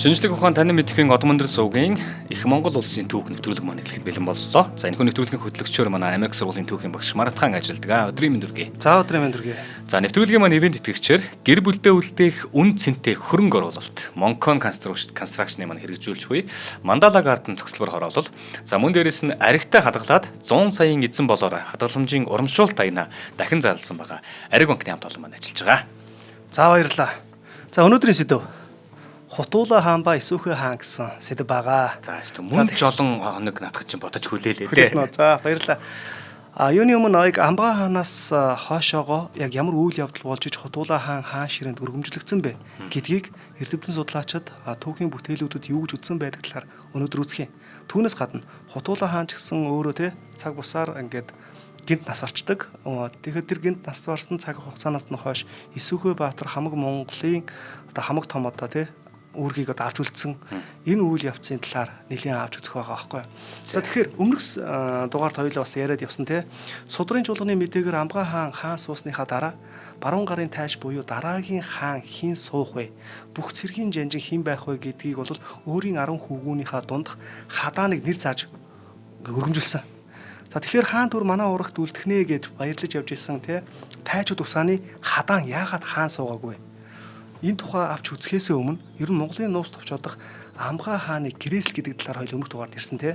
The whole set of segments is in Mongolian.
Шинжлэх ухаан танин мэдхийн Одмондөр сувгийн их Монгол улсын түүх нэвтрүүлэг маань эхлэхэд бэлэн боллоо. За энэхүү нэвтрүүлгийн хөтлөгчөөр манай Америк сургуулийн түүхийн багш Маратхан ажилддаг. Өдрийн мэнд хүргэе. За өдрийн мэнд хүргэе. За нэвтрүүлгийн маань ивент итгэгчээр гэр бүлдээ үлдээх үн цэнтэй хөрөнгө оруулалт Moncon Construction-ы маань хэрэгжүүлж буй Mandala Garden цогцлбор хороолол. За мөн дээрээс нь аригтай хадгалаад 100 саяын эзэн болоор хадгаламжийн урамшуулт аяна дахин зарласан байгаа. Ариг банкны хамт олон маань ажиллаж байгаа. За баярлалаа. За өнөөдрийн сэдв Хутуула хаан ба Исүүхэ хаан гэсэн сэдв байгаа. За мөн жолон хоног надад чинь бодож хүлээлээ. За баярлалаа. Юуны өмнө Амбаа хаанаас хойшоогоо яг ямар үйл явдал болж иж Хутуула хаан ширээнд өргөмжлөгдсөн бэ гэдгийг эрдэмтэн судлаачид түүхийн бүтээлүүдэд юу гэж үзсэн байдаг талаар өнөөдөр үзэх юм. Түүнээс гадна Хутуула хаан ч гэсэн өөрөө цаг бусаар ингээд гинт нас орчдөг. Тэгэхээр тэр гинт нас барсан цаг хугацаанаас нь хойш Исүүхэ Баатар хамаг Монголын хамаг том үүргийг авч үлдсэн энэ үйл явцын талаар нэлийн авч үзэх байгаа байхгүй. За тэгэхээр өмнөх дугаард хоёулаа бас яриад явсан те. Судрын чуулганы мэдээгээр Амбаа хаан суусныхаа дараа баруун гарын тайш буюу дараагийн хаан хэн суух вэ? Бүх цэргийн жанжин хэн байх вэ гэдгийг бол өөрийн 10 хүүгүүнийхээ дундх хадааныг нэр зааж өргөмжилсэн. За тэгэхээр хаан түр манай урагт үлдэх нэ гэд баярлаж явж исэн те. Тайчууд усааны хадаан яагаад хаан суугаагүй? Энэ тухай авч үзэхээс өмнө ер нь Монголын нууц товчоодох Амбаа хааны гэрээсэл гэдэг талаар хоёул өмнөх дугаард ирсэн тий.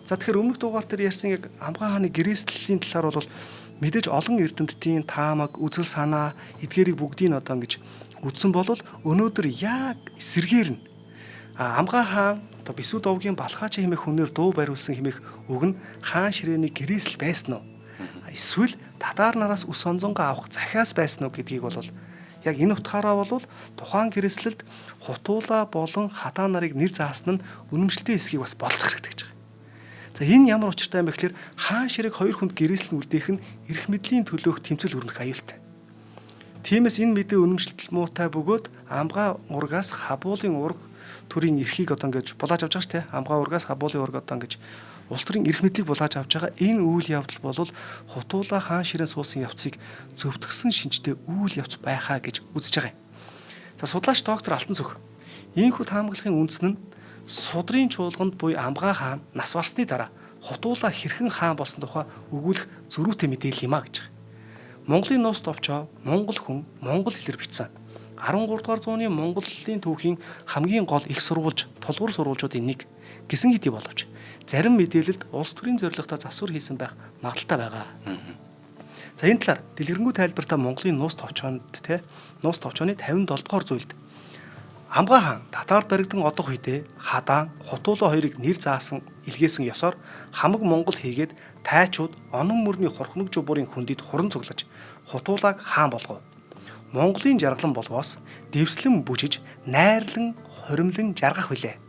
За тэгэхээр өмнөх дугаар дээр ярьсан яг Амбаа хааны гэрээслийн талаар бол мэдээж олон эрдэмтдийн таамаг, үзэл санаа, эдгээрийг бүгдийг одоо ингэж үзсэн бол өнөөдөр яг эсэргээр нь Амбаа хаан одоо Бисүд овгийн Балхаачи хэмээх хүнээр дуу бариулсан хэмээх үг нь хаан ширээний гэрээсэл байсан уу? Эсвэл татар нараас ус онзонго авах захиас байсан уу гэдгийг бол яг энэ утгаараа бол тухайн гэрээслэлд Хутуула болон хадаа нарыг нэр заасан нь үнэмшилтэй эсхийг бас болцох хэрэгтэй гэж байгаа. За энэ ямар учиртай юм бэ гэхээр хаан ширээг хоёр хүнд гэрээслэн үлдээх нь эрх мэдлийн төлөөх тэмцэл өрнөх аюултай. Тиймээс энэ мэдээ үнэмшилтэл муутай бөгөөд Амбаа ургаас Хабуулын ураг төрийн эрхийг одоо ингэж булааж авч байгаа шүү дээ. Амбаа ургаас Хабуулын ураг одоо ингэж улс төрийн эрх мэдлийг булааж авч байгаа. Энэ үйл явдал бол Хутуула хаан ширээн суусан явцыг зөвтгсөн шинжтэй үйл явц байхаа гэж үзэж байгаа юм. За судлаач доктор Алтан Цөх ийхүү таамаглахын үндсэн нь судрын чуулганд буй Амбаа хаан нас барсны дараа Хутуула хэрхэн хаан болсон тухай өгүүлэх зөрүүтэй мэдээлэл юм а гэж байгаа. Монголын нууц товчоо Монгол хүн монгол хэлээр бичсэн. 13 дугаар зууны Монголын түүхийн хамгийн гол их сурвалж, тулгуур сурвалжуудын нэг гэсэн хэдий боловч зарим мэдээлэлд улс төрийн зорилготой засвар хийсэн байх магадaltaй байгаа. За энэ талаар дэлгэрэнгүй тайлбартаа Монголын нууц товчоонд нууц товчооны 57 дугаар зүйлд Амбаа хаан татард баригдан одох үедээ хадаан Хутуула хоёрыг нэр заасан илгээсэн ёсоор хамаг Монгол хийгээд тайчууд онон мөрний хорхног жубуурын хүндэд хуран цуглаж Хутуулааг хаан болгов. Монголын жаргалан болвоос дэвслэн бүжиж найрлан хоримлон жаргах билээ.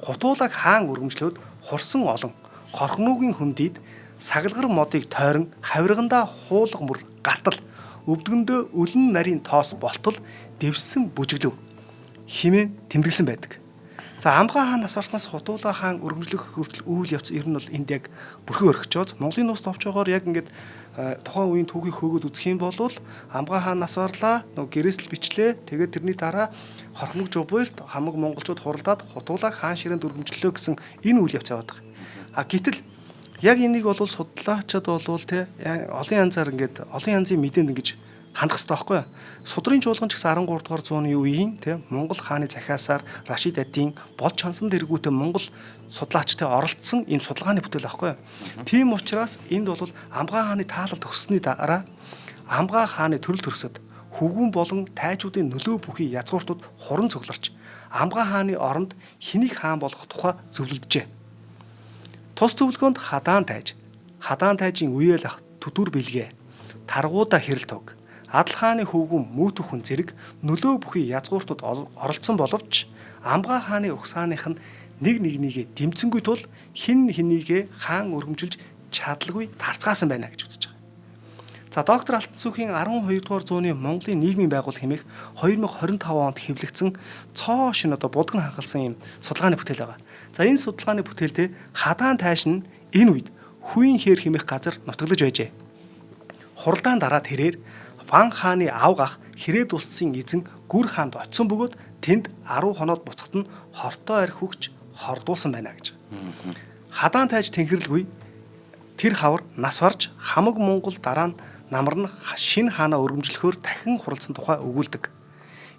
Хутуулааг хаан өргөмжлөөд хурсан олон хорхнуугийн хүндийд сагалгар модыг тойрон хавиргандаа хуулга мөр гартал өвдгөндөө өлөн нарийн тоос болтол дэвсэн бүжиглөв химээ тэмдэглэсэн байдаг. За Амбаа хаан нас барснаас Хутуула хаан өргөмжлөх хүртэл үйл явц ер нь бол энд яг бүрхий өргөчөөд Монголын нууц товчоогоор яг ингээд тухайн үеийн түүхийг хөөгд үзэх юм бол Амбаа хаан нас барлаа нөгөө гэрээсэл бичлээ. Тэгээд тэрний дараа хорхног жубуйлт хамаг монголчууд хуралдаад Хутуулааг хаан ширээнд өргөмжлөө гэсэн энэ үйл явц яваад байгаа. Гэтэл яг энийг бол судлаачид бол олон янзаар ингээд олон янзын мэдээнд ингэж хандах хэрэгтэй байхгүй юу? Судрын чуулган ч гэсэн 13 дугаар зууны үеийн Монгол хааны захиасаар Рашид Аддийн болж чансан дэргүүтээ Монгол судлаачтай оролцсон ийм судалгааны бүтээл байхгүй юу? Тийм учраас энд бол Амбаа хааны таалал төгссөний дараа Амбаа хааны төрөл төрөсөд хөвгүүн болон тайчуудын нөлөө бүхий язгууртууд хуран цугларч Амбаа хааны оронд хэнийг хаан болгох тухай зөвлөдөжээ. Тус зөвлөгөөнд хадаан тайжийн үеэл ах төдүр бэлгээ таргуудаа хэрэл тог Адал хааны хөвгүүн Мөөтөхөн зэрэг нөлөө бүхий язгууртууд оролцсон боловч Амбаа хааны угсааных нь нэгнийгээ дэмцэнгүй тул хинийгээ хаан өргөмжилж чадалгүй тарцгаасан байна гэж үзэж байгаа. За доктор Алтан Цүхийн 12 дугаар зууны Монголын нийгмийн байгуул хэмээх 2025 онд хэвлэгдсэн цоо шин будган хангалсан юм судалгааны бүтээл байгаа. За энэ судалгааны бүтээлдээ хадаан тайш нь энэ үед Хүүн хээр хэмээх газар нутаглаж байжээ. Хуралдаан дараа тэрээр Ван хааны авгах хэрэг дусцын эзэн Гүр хаанд очсон бөгөөд тэнд 10 хоноод буцахт нь хортой арх хөгч хордуулсан байна гэж. Хадаан тайж тэнхэрлгүй тэр хавар нас барж хамаг Монгол дараа нь намар нь шинэ хаанаа өргөмжлөхөөр дахин хуралцсан тухай өгүүлдэг.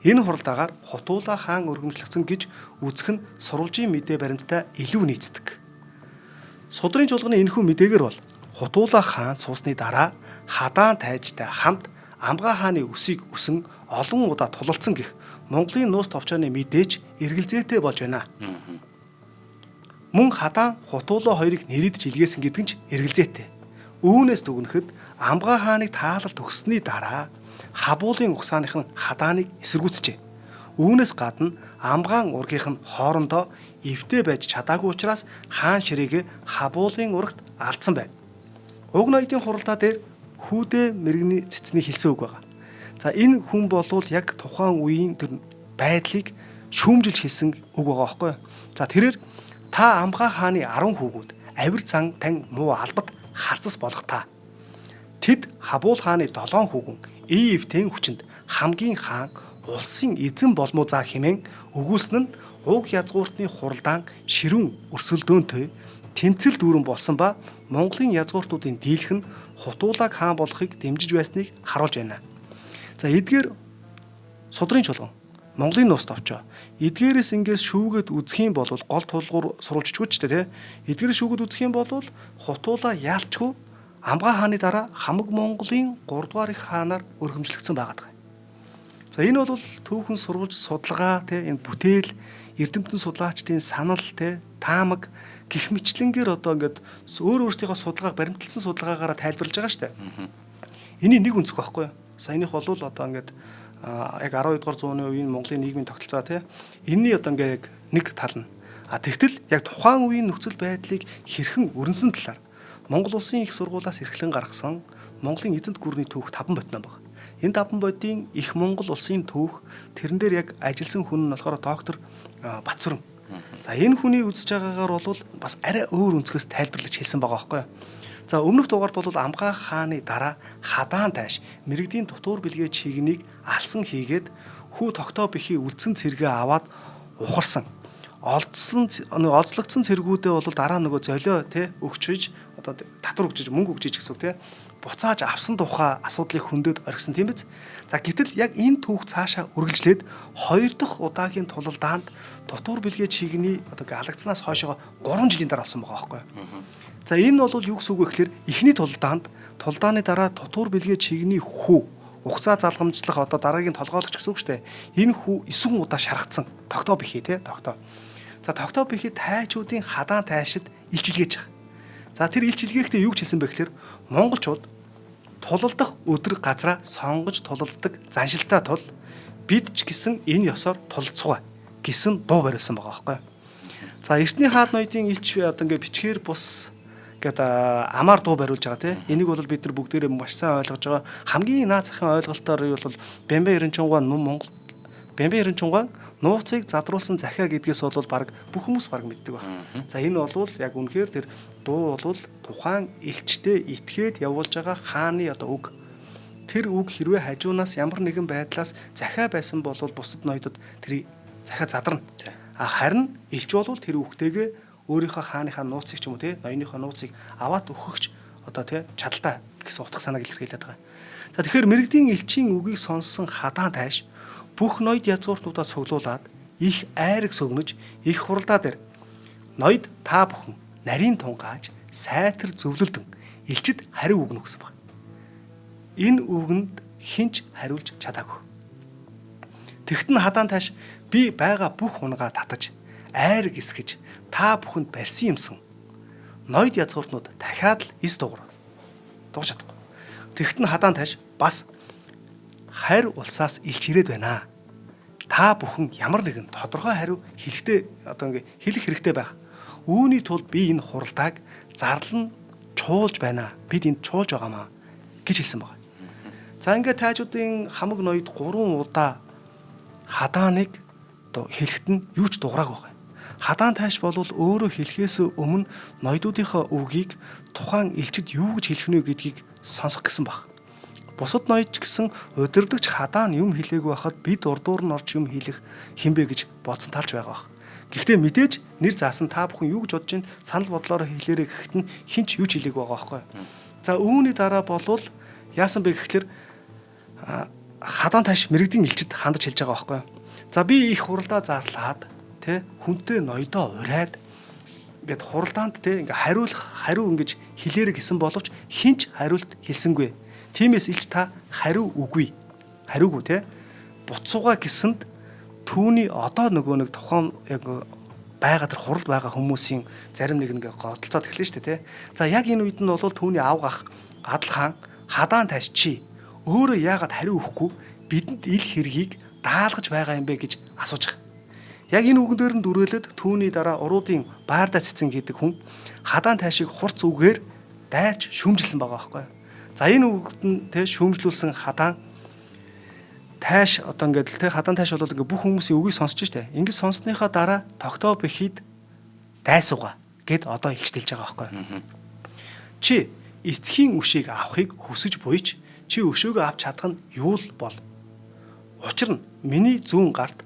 Энэ хуралдаагаар Хутуула хаан өргөмжлөгдсөн гэж үзэх нь сурвалжийн мэдээ баримттай илүү нийцдэг. Судрын чуулганы энэхүү мэдээгээр бол Хутуула хаан суусны дараа Хадаан тайжтай хамт Амгаа хааны өсийг өсөн олон удаа тулалдсан гэх Монголын нуус товчооны мэдээж эргэлзээтэй болж байна. Мөн Хадаан Хутуула хоёрыг нэрийдж илгээсэн гэдэг нь ч эргэлзээтэй. Үүнээс дүгнэхэд Амгаа хааныг таалалт өгсөний дараа Хабуулын угсааных нь Хадааныг эсэргүүцжээ. Үүнээс гадна Амгаан ургийнх нь хоорондоо эвтэй байж чадаагүй учраас хаан ширээгээ Хабуулын урагт алдсан байна. Уг ноёдын хуралдаа дээр хүүдээ мэрэгний цэцний хэлсэн үг байгаа. За энэ хүн болвол яг тухайн үеийн тэр байдлыг шүүмжилж хэлсэн үг байгаа байхгүй юу? За тэрээр та Амгаа хааны 10 хүүгүүд авир цан тань муу албад харцас болох та. Тэд Хабуул хааны 7 хүүгэн Эвтэн хүчинд хамгийн хаан улсын эзэн болмоо заа хэмээн өгүүлсэн нь уг язгууртны хуралдаан ширүүн өрсөлдөөнтэй тэмцэл дүүрэн болсон ба Монголын язгууртуудын дийлэх нь Хутуулаг хаан болохыг дэмжиж байсныг харуулж байна. За эдгээр судрын чуулган Монголын нуус товчоо эдгээрээс ингээс шүүгээд үзэх юм бол гол тулгуур сурвалжчгүй ч тэ эдгээрээс шүүгээд үзэх юм бол Хутуула яалчгүй Амгаа хааны дараа хамаг Монголын 3 дугаар их хаанаар өргөмжлөгдсөн байгаа. За энэ бол түүхэн сурвалж судалгаа энэ бүтээл эрдэмтэн судлаачдын санал таамаг гих мэтлэнгээр одоо ингээд өөрсдийнхөө судалгааг баримталсан судалгаагаараа тайлбарлаж байгаа шүү дээ. Эний нэг үнцэх байхгүй юу? Саяных бол одоо ингээд яг 12 дугаар зууны үеийн Монголын нийгмийн тогтолцоо энэний одоо ингээд нэг тал нь. Тэгтэл яг тухайн үеийн нөхцөл байдлыг хэрхэн өрнсөн талаар Монгол улсын их сургуулиас эрхлэн гаргасан Монголын эзэнт гүрний түүх 5 бодно байна. Энэ 5 бодийн их Монгол улсын түүх тэрэн дээр яг ажилласан хүн нь болохоор доктор Батцүрэн. За энэ хүний үзэж байгаагаар бол бас арай өөр өнцгөөс тайлбарлаж хэлсэн байгаа байхгүй юу? За өмнөх дугаард бол Амгаа хааны дараа Хадаан тайш мэрэгдийн дотуур бэлгээ чигнийг алсан хийгээд хүү тогтоо бэхий үлдсэн цэргээ аваад ухарсан. Олзлогдсон цэргүүдээ бол дараа нөгөө золио өгчөж одоо татвар өгчөж мөнгө өгчөж гэсэн үг буцааж авсан тухай асуудлыг хөндөд орхисон тийм биз. За гэтэл яг энэ түүх цаашаа үргэлжлээд 2 дахь удаагийн тулалдаанд дотуур бэлгээ чигний одоо алагдсанаас хойшоо 3 жилийн дараа болсон байгаа байхгүй юу. За энэ бол юу гэсэн үг вэ гэхээр эхний тулдааны дараа дотуур бэлгээ чигний хүү угцаа залгамжлах одоо дараагийн толгойлогч гэсэн үг шүү дээ. Энэ хүү 9 удаа шаргацсан тогтоо бихий тогтоо. За тогтоо бихий тайчуудын Хадаан тайшид илчилгээж байгаа. За тэр илчилгээхдээ юу ч хэлсэн бэ гэхээр монголчууд тулалдах өдөр газраа сонгож тулалдаг заншилтаа тул бид ч гэсэн энэ ёсоор тулцгаа гэсэн дуу бариулсан байгаа байхгүй. За эртний хаад ноёдын илч одоо ингээ бичгээр бус гэдэг амаар дуу бариулж байгаа Энийг бол бид нар бүгдээрээ маш сайн ойлгож байгаа. Хамгийн наад захын ойлголтоор бол Бямбай Эренчунгуан Монгол Бямбай Эренчунгуан нууцыг задруулсан захиа гэдгээс бол баг бүх хүмүүс баг мэддэг байна. За энэ бол яг үнэхээр тэр дуу бол тухайн элчтэй итгээд явуулж байгаа хааны одоо үг. Тэр үг хэрвээ хажуунаас ямар нэгэн байдлаас захиа байсан бол бусад ноёдод тэр захиа задарна. Харин элч бол тэр үгтэйгээ өөрийнхөө хааныхаа нууцыг ч юм уу ноёныхоо нууцыг аваад өгөхч одоо чадaltaа гэсэн утга санааг илэрхийлээд байгаа. За тэгэхээр мэрэгдийн элчийн үгийг сонссон Хадаан тайш бүх ноёд язгууртнуудаа цуглуулад их айраг сөгнөж их хуралдаа дээр ноёд та бүхэн нарийн тунгааж сайтар зөвлөлдөн элчид хариу өгнө гэсэн баг. Энэ үгэнд хинч хариулж чадаагүй. Тэгтэн Хадаан тайш би байгаа бүх унгаа татаж айраг эсгэж та бүхэнд барьсан юмсан ноёд язгууртнууд дахиад л эс дуурах чадахгүй. Тэгтэн Хадаан тайш бас хайр улсаас илч ирээд байна. Та бүхэн ямар нэгэн тодорхой хариу хэлэх хэрэгтэй байх. Үүний тулд би энэ хуралдааг зарлан чуулж байна. Бид энд чуулж байгаамаа гэж хэлсэн байна. За ингээд таажуудын хамаг ноёд 3 удаа Хадааныг хэлэхэд нь юу ч дуграагүй байна. Хадаан тайш бол өөрөө хэлэхээс өмнө ноёдуудынхаа үгийг тухайн элчид юу гэж хэлэх нь гэдгийг сонсох гэсэн баг. Бусад ноёд ч гэсэн удирдахч хадаа нь юм хэлээгүй байхад бид урдуур нь орж юм хэлэх хинбэ гэж бодсон талч байгаа бах. Гэхдээ мэдээж нэр заасан та бүхэн юу гэж бодож ин санал бодлороо хэлээрэй гэхэд нь хинч юу ч хэлээгүй байгаа байхгүй. За үүний дараа болвол яасан бэ гэхэлэр хадаан тааш мэрэгдийн элчид хандаж хэлж байгаа байхгүй. За би их хуралдаа зарлаад тэ хүнтэй ноёдоо урайд ингээд хуралдаанд тэ ингээ хариу ингэж хэлээрэй гэсэн боловч хинч хариулт хэлсэнгүй. Тиймээс илч та хариу үгүй. Хариугүй тэ буцууга гэсэнд түүний одоо нөгөө нэг тухайн яг байгаа тэр хуралд байгаа хүмүүсийн зарим нэг годолцоод эхлэн шүү дээ тэ. За яг энэ үед нь бол түүний авгах Гадал хаан хадаан тааш чи өөрөө яагаад хариу өгөхгүй бидэнд ил хэргийг даалгаж байгаа юм бэ гэж асууж байгаа. Яг энэ үгэн дээр нь дүрэлээд түүний дараа уруудын баардаа цэцэн гэдэг хүн хадаан таашийг хурц үгээр дайрч шүмжилсэн байгаа байхгүй. За энэ үгд нь тэ шүмжлүүлсэн хадаан тааш одоо ингээд тэ хадаан тааш бол ингээд бүх хүмүүсийн үгийг сонсч штэ. Ингээд сонссныхаа дараа тогтоо бэхид дайсууга гэд одоо илчилж байгаа байхгүй. Чи эцгийн өшийг авахыг хүсэж буйч чи өшөөгөө авч чадах нь юу л бол. Учир нь миний зүүн гарт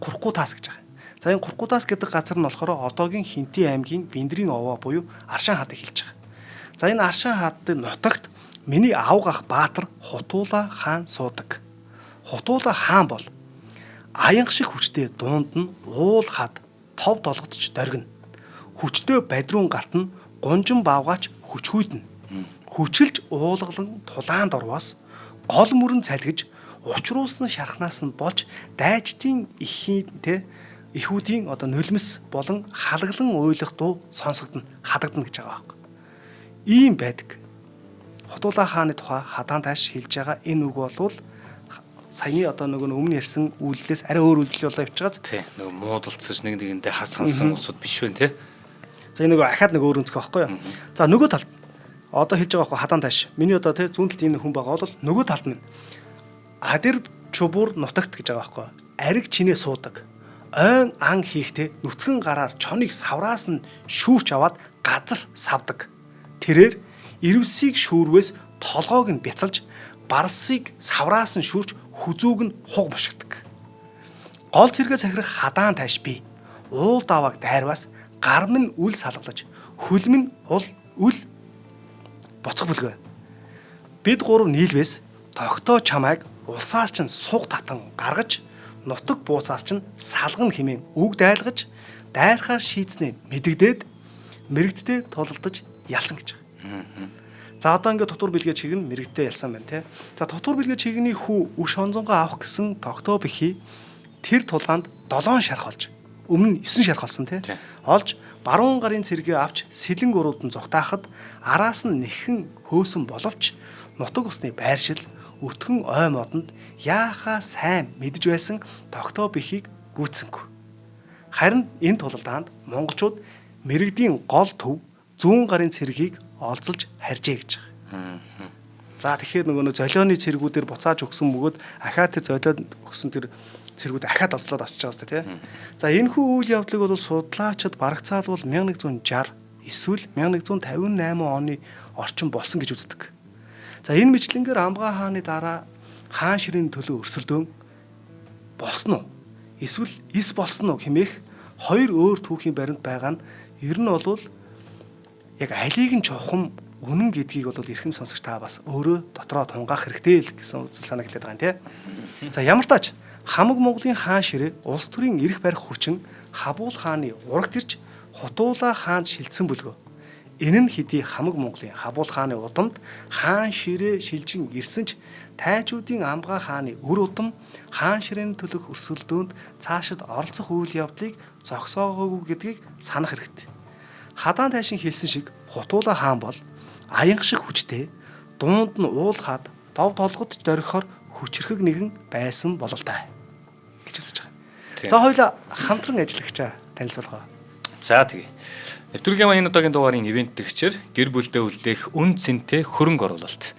Куркутас гэж байгаа. За энэ Куркутас гэдэг газар нь болохоор одоогийн Хинти аймгийн Биндрийн овоо буюу Аршаан хаадыг хэлж байгаа. За энэ Аршаан хаадын нутагт миний авгах баатар Хутуула хаан суудаг. Хутуула хаан бол аянга шиг хүчтэй дунд нь уул хад тов долгодч доргино. Хүчтэй бадруун гарт нь гунжин бавгаач хүчхүйднэ. Хүчилж уулгалан тулаанд орвоос гол мөрөн цалгиж учруулсан шархнаас нь болж дайчдын ихүүдийн одоо нулимс болон халаглан уйлах дуу сонсогдно хадагдана гэж байгаа байхгүй. Ийм байдаг. Хутуула хааны тухай хадаан тааш хэлж байгаа энэ үг болвол саяны одоо нөгөө өмнө ярьсан үйлдэлээс арай өөр үйлдэл болоо явж байгаа. Тий. Нөгөө муудалцаж нэг нэгэндээ хасгансан усуд биш вэ те. За энэ нөгөө ахаад нэг өөр өнцгөө байхгүй юу. За нөгөө талд одоо хэлж байгаа байхгүй хадаан тааш. Миний одоо те зүүн талд энэ хүн байгаа бол нөгөө талд нь Адэр чубуур нутагт гэж байгаа байхгүй. Ариг чинээ суудаг. Ойн ан хийхдээ нүцгэн гараар чоныг савраас нь шүүрч аваад газар савдаг. Тэрээр ирвсийг шүүрвээс толгойг нь бяцалж барсыг савраас нь шүүрч хүзүүг нь хуг бошигдаг. Гол цэргээ захирах хадаан тааш би. Уул давааг дайрваас гар минь үл салгалаж хөл минь үл боцох бүлгээ. Бид гурав нийлвээс тогтоо чамайг улсаас чинь суг татан гаргаж нутаг бууцаас чинь салган хэмээн үг дайлгаж дайрахаар шийдснээ мэдэгдээд мэрэгддээ тулалдаж ялсан гэж байгаа. За одоо ингээд дотор бэлгээ чиг нь мэрэгддээ ялсан байна те. За дотор бэлгээ чигний хүү үш онзонгоо авах гэсэн тогтоо бэхий тэр тулгаанд 7 шарх олж өмнө нь 9 шарх олсон те. Олж баруун гарын цэргээ авч сэлэн гуруудан зүгтаахад араас нь нэхэн хөөсөн боловч нутаг усны байршил өтгөн ой модонд яахаа сайн мэдж байсан тогтоо бэхийг гүйцсэнгүй. Харин энэ тулалдаанд монголчууд мэрэгдийн гол төв зүүн гарын цэргийг олзолж харжээ гэж байгаа. За тэгэхээр нөгөө золионы цэргүүдээр буцааж өгсөн бөгөөд ахаад тэр золиод өгсөн тэр цэргүүд ахаад олзлоод авчиж байгаа сте тий. За энэ хүү үйл явдлыг бол судлаачид барагцаалбал 1160 эсвэл 1158 оны орчин болсон гэж үздэг. За энэ мэтлэнгээр Амгай хааны дараа хаан ширийн төлөө өрсөлдөөн босно уу? Эсвэл эс болсон уу хэмээх хоёр өөр түүхийн баримт байгаа нь ер нь бол яг алийг нь чухам үнэн гэдгийг бол эрхэм сонсогч та бас өөрөө дотроо тунгаах хэрэгтэй л гэсэн үзэл санаа хэлээд байгаа юм тий. За ямар тач хамаг Монголын хаан ширээ улс төрийн эрх барих хүчин Хабуул хааны урагт ирж Хутуула хаанд шилжсэн бүлгөө. Энэ нь хэдий хамаг Монголын Хабуул хааны удамд хаан ширээ шилжин ирсэн ч тайчуудын Амгай хааны өр удам хаан ширээний төлөх өрсөлдөөнд цаашид оролцох үйл явдлыг зогсоогоогүй гэдгийг санах хэрэгтэй. Хадаан тайшин хэлсэн шиг Хутуула хаан бол аянга шиг хүчтэй дуунд нь уул хаад дов толгод дөрөхөр хүчрхэг нэгэн байсан бололтой гэж үзэж байгаа. За хоёулаа хамтран ажиллагчаа танилцуулгаа. За тэгээ. Нэвтрүүлгийн маань энэ удаагийн дугаарын ивент тэгчээр гэр бүлдээ үлдээх үн цэнтэй хөрөнгө оруулалт.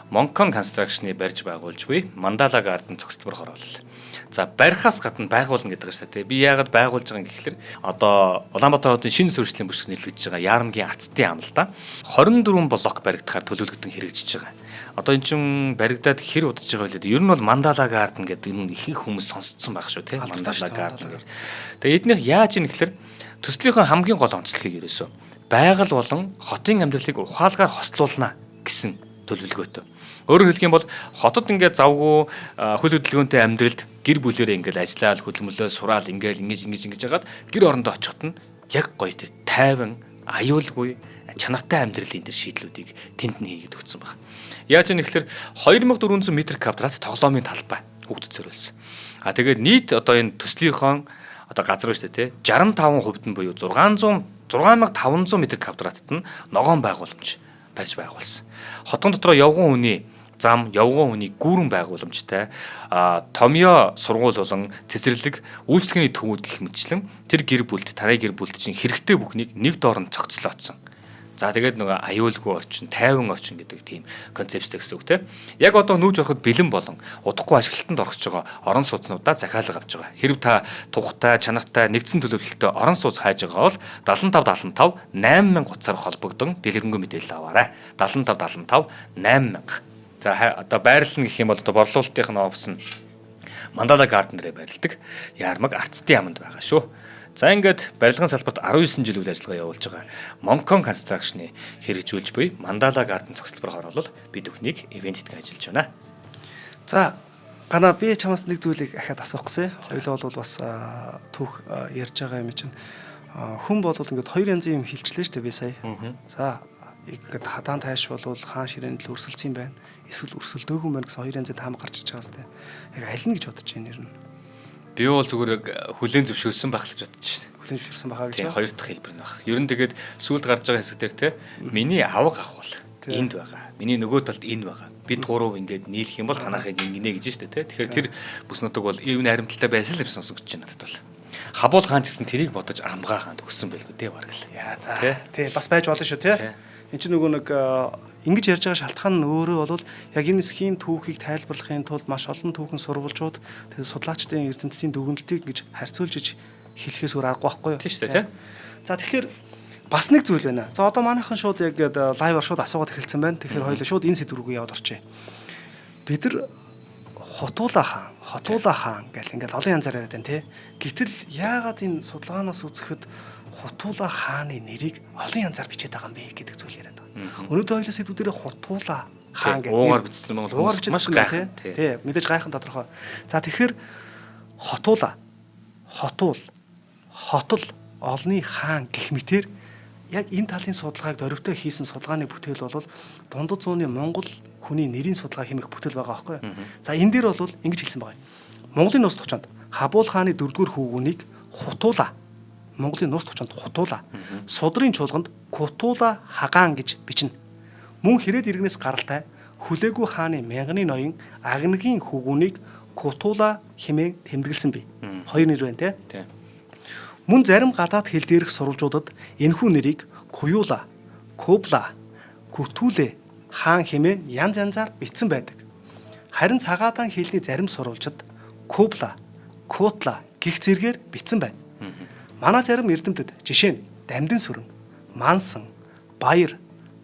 Монкон Construction-ы барьж байгуулж буй Mandala Garden цогцлбор хороолол. За барихаас гадна байгуулна гэдэг шүү дээ. Би яагаад байгуулж байгаа юм гэхэлэр одоо Улаанбаатар хотын шинэ суурьшлийн бүсг нэлгэж байгаа Ярамгийн Ацтын амлалтаа 24 блок баригдахаар төлөвлөгдөн хэрэгжиж байгаа. Одоо эн чин баригдаад хэр удаж байгаа вэ? Ер нь бол Mandala Garden гэдэг энэ ихэнх хүмүүс сонсцсон байх шүү тийм Mandala Garden гэдэг. Тэгээ эднийх яаж ийн гэхэлэр төслийнхөө хамгийн гол онцлогийг ерөөсөө байгаль болон хотын амьдралыг ухаалгаар хослуулна гэсэн төлөвлөгөөтэй. Өөрөөр хэлэх юм бол хотод ингээд завгүй хөл хөдөлгөөнтэй амьдралд гэр бүлэрээ ингээд ажиллаад хөдөлмөлөө сураал ингээд ингэж хагаад гэр орондоо очихт нь яг гоё тайван аюулгүй чанартай амьдралын дээр шийдлүүдийг тэнд нь хийгээд өгсөн байна. Яаж юм гэхээр 2400 м2 тоглоомын талбай хүүхдэд зориулсан. Тэгээд нийт одоо энэ төслийнхөө одоо газар шүү дээ 65% нь буюу 6500 м2-т нь ногоон байгууламж барьж байгуулсан. Хотгон дотроо явган хүний зам, явган хүний гүүрэн байгууламжтай томьёо сургууль болон цэцэрлэг үйлчлэгээний төвүүд гэх мэтчлэн тэр гэр бүлд тарай гэр бүлд чинь хэрэгтэй бүхнийг нэг доорн цогцлооцсон. За тэгээд нөгөө аюулгүй орчин, тайван орчин гэдэг тийм концепттэй гэсэн үг тийм. Яг одоо нүүж ороход бэлэн болон удахгүй ашиглалтанд орж байгаа орон сууцнуудаа захиалга авч байгаа. Хэрв та тухтай, чанартай, нэгдсэн төлөвлөлтөй орон сууц хайж байгаа бол 75 8000 утсаар холбогдсон дэлгэрэнгүй мэдээлэл аваарай. 75 8000. За одоо байрлал нь гэх юм бол одоо борлуулалтын офис нь Mandala Garden дээр байрладаг. Ярмаг Ацтын аманд байгаа шүү. За ингээд барилгын салбарт 19 жил үйл ажиллагаа явуулж байгаа Monкон Construction-ы хэрэгжүүлж буй Mandala Garden цогцлбор хороолол бид бүхнийг ивентэд ажиллаж байна. За гана би чамаас нэг зүйлийг ахаад асуух гэсэн. Хоёул бол бас түүх ярьж байгаа юм чинь хүн бол ингээд хоёр янзын юм хилчлээ шүү дээ би сая. За ингээд хадаан тайш бол хаан ширээнд л өрсөлдсөн юм байна. Эсвэл өрсөлдөөгүй мэн гэсэн хоёр янзын таам гарч иж байгаас тээ. Яг аль нь гэж бодож байна нэр нь. Би бол зүгээр хүлэн зөвшөөрсөн байх л гэж бодож байна. Хүлэн зөвшөөрсөн байхаа гэж. Тийм хоёр дахь хэлбэр нь баг. Ер нь тэгээд сүүлд гарч байгаа хэсэг дээр те миний аваг ах бол энд байгаа. Миний нөгөө талд энэ байгаа. Бид гурав ингээд нийлэх юм бол танахыг ингэнэ гэж штэ те. Тэгэхээр тэр бүснүүдийг бол ив наримталтай байсан л юм сонсогдож байна надад бол. Хабуул хаан гэсэн тэрийг бодож амгаа хаанд өгсөн байлгүй те бараг л. Яа за. Тий бас байж болно шүү те. Энд чинь нөгөө нэг ингэж ярьж байгаа шалтгаан нь өөрөө бол яг энэ эсхийн түүхийг тайлбарлахын тулд маш олон түүхэн сурвалжууд тэгээд судлаачдын эрдэмтдийн дүгнэлтийг ингэж харьцуулж хэлэхээс өөр аргагүй байхгүй юу? Тийм шүү дээ. За тэгэхээр бас нэг зүйл байна. За одоо манайхан шууд яг лайваар шууд асуугаад эхэлсэн байна. Тэгэхээр хоёулаа шууд энэ сэдв рүү яваад орчъя. Бид нар хотуула хаан гэл ингээл олон янзаар яриад байна те. Гэтэл яагаад энэ судалгаанаас үзэхэд хотуула хааны нэрийг олон янзаар бичээд байгаа юм бэ гэдэг зүйл яриад байгаа. Өнөөдөр хоёулаа сэдвүүдээр хотуула хаан гэдэг уугаар бичсэн Монгол хүмүүс маш гайхав. Тий, мэдээж гайхан тодорхой. За тэгэхээр хотуула, хотол олны хаан гэх мэтэр яг энэ талын судалгааг дөрвтэй хийсэн судалгааны бүтээл бол дундад зууны Монгол хүний нэрийн судалгаа хэмээх бүтээл байгаа байхгүй юу? За энэ дээр бол ингэж хэлсэн байгаа юм. Монголын нус товчонд Хабуул хааны 4-р хүүгүнийг хутуула Монголын нус товчонд хутуула судрын чуулганд кутуула хагаан гэж бичнэ. Мөн хэрээд иргэнээс гаралтай хүлээгүй хааны мянганы ноён агнагийн хүүгүнийг кутуула хэмээн тэмдэглэсэн бий. Хоёр нэр байна те. Мөн зарим гадаад хэл дээрх сурвалжуудад энэхүү нэрийг куюула, кубла, күтүүлэ хаан хэмээн янз янзаар бичсэн байдаг. Харин цагаадаан хэлний зарим сурвалжид кубла, кутла гих зэргээр бичсэн байна. Манай зарим эрдэмтэд жишээ нь Дамдын сүрэн, Мансан, Баяр,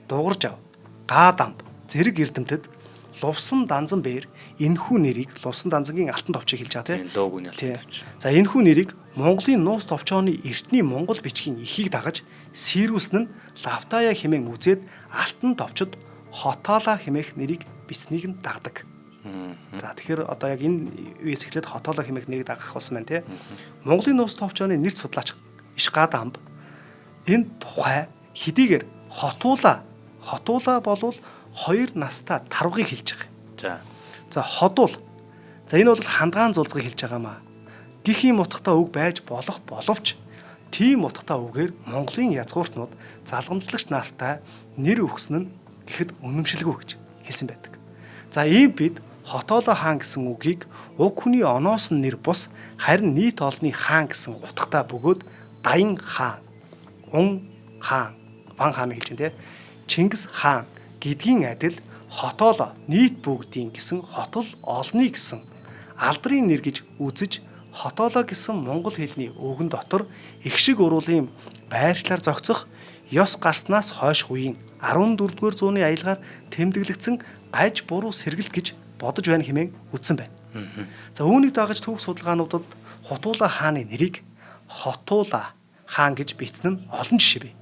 Дугаржав, Гаадамб зэрэг эрдэмтэд Лувсан данзан бээр энэхүү нэрийг Лувсан данзангийн алтан товчийг хэлж байгаа тийм. Логоны алтан товч. За энэхүү нэрийг Монголын нуус товчооны эртний монгол бичгийн эхийг дагаж сэрүүлсэн нь Лавтая хэмээн үзээд алтан товчод Хотола хэмээх нэрийг бичснийг нь дагдаг. За тэгэхээр одоо яг энэ үеэс эхлээд Хотола хэмээх нэрийг дагах болсон байна тийм. Монголын нуус товчооны нэрт судлаач Ишгадамб энэ тухай хэдийгээр хотуула болвол 2 настай тарвгыг хэлж байгаа. За ходуул. За энэ бол хандгаан зулцгийг хэлж байгаа маа. Гэх юм утгатай үг байж болох боловч тийм утгатай үгээр Монголын язгууртнууд залгамжлагч нартай нэр өгсөн нь гэхэд үнэмшилгүй гэж хэлсэн байдаг. За ийм бид Хотооло хаан гэсэн үгийг уг хүний оноос нь нэр бус харин нийт олонний хаан гэсэн утгатай бөгөөд Даян хаан, Ун хаан, Ван хаан гэж хэлж байна те. Чингис хаан гэдгийн адил хотоолоо нийт бүгдийн гэсэн хотол олны гэсэн алдрын нэр гэж үзэж хотоолоо гэсэн монгол хэлний үгэн дотор их шиг уруулын байршлаар зохицох ёс гарснаас хойш үеийн 14-р зууны аялгаар тэмдэглэгдсэн гаж буруу сэргэлт гэж бодож байна хэмээн үзсэн байна. За үүнийг дагаж түүх судалгаануудад Хотуула хааны нэрийг Хотуула хаан гэж бичсэн нь олон жишээ бий.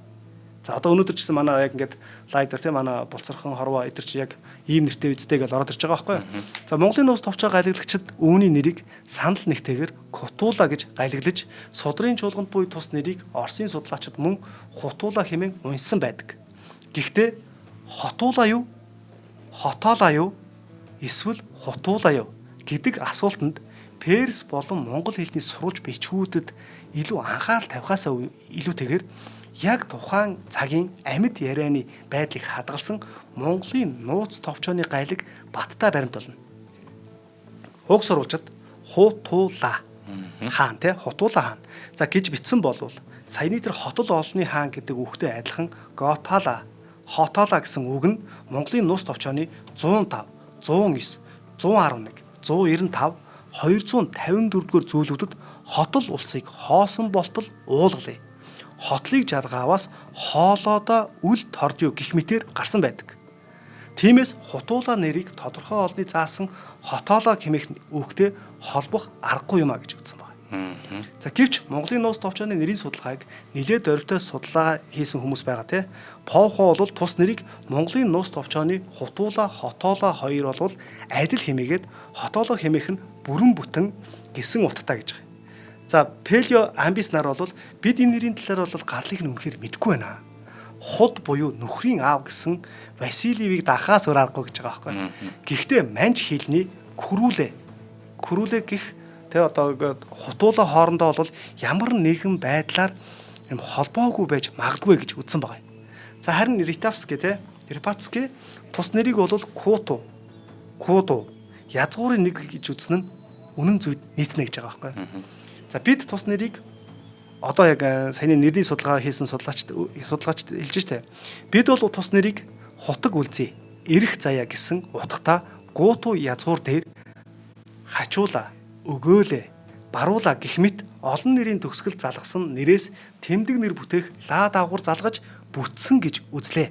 За одоо өнөөдөр ч гэсэн манай яг ингээд лайдер тийм манай булцархан хорвоо эдэр чи яг ийм нэртэй үздэй гэж ороод ирж байгаа байхгүй юу. За Монголын нууц товчоо гайлаглагчид үүний нэрийг санал нэгтэйгээр Хотуула гэж гайлаглаж судрын чуулганд буй тус нэрийг Оросын судлаачид мөн Хотуула хэмээн уншсан байдаг. Гэхдээ Хотуула юу? Хотоолаа юу? Эсвэл Хотуула юу гэдэг асуултанд Перс болон монгол хэлний сурвалж бичгүүдэд илүү анхаарал тавихаасаа илүүтэйгээр яг тухайн цагийн амьд ярианы байдлыг хадгалсан Монголын нууц товчооны гайлаг баттай баримт болно. Уг сурвалжид Хотуула хаан те Хотуула хаан за гэж бичсэн болвол саяны тэр хотол олны хаан гэдэг үгтэй адилхан Готала Хотоола гэсэн үг нь Монголын нууц товчооны 105, 109, 111, 195, 254-р зүйлүүдэд хотол улсыг хоосон болтол уулгалъя. Хотлыг жаргааваас хоолоодоо үл тордё гэх мэтээр гарсан байдаг. Тиймээс Хотуула нэрийг тодорхой олны заасан Хотоолоо хэмээх үгтэй холбох аргагүй юм а гэж үзсэн байна. За гэвч Монголын нууц товчооны нэрийн судалгааг нэлээд дөрвтэй судалгаа хийсэн хүмүүс байгаа те. Повхо бол тус нэрийг Монголын нууц товчооны Хотуула, Хотоолоо хоёр бол адил хэмээгээд Хотоолоо хэмээх нь бүрэн бүтэн гэсэн утгатай гэж байгаа. За Пелио амбис нар бол бид энэ нэрийн талаар бол гарлыг нь үнэхээр мэдэхгүй байна. Худ буюу нөхрийн аав гэсэн Васильевыг дахаас өөр аргагүй гэж байгаа байхгүй. Гэхдээ манж хэлний Күрүүлэ гэх тэ одоо Хотуула хоорондоо бол ямар нэгэн байдлаар юм холбоогүй байж магадгүй гэж үзсэн байгаа. За харин Рипатский тус нэрийг бол Куду язгуурын нэг гэж үзнэ нь үнэн зүйд нийцнэ гэж байгаа байхгүй. За бид тус нэрийг одоо яг саяны нэрний судалгаа хийсэн судлаачид хэлж штэ. Бид бол тус нэрийг хутаг үлзий, эрэх заяа гэсэн утгатай Гууту язгуур дээр хачуула, өгөөлэ, баруула гэх мэт олон нэрийн төгсгөл залгасан нэрээс тэмдэг нэр бүтээх лаа даагуур залгаж бүтсэн гэж үзлээ.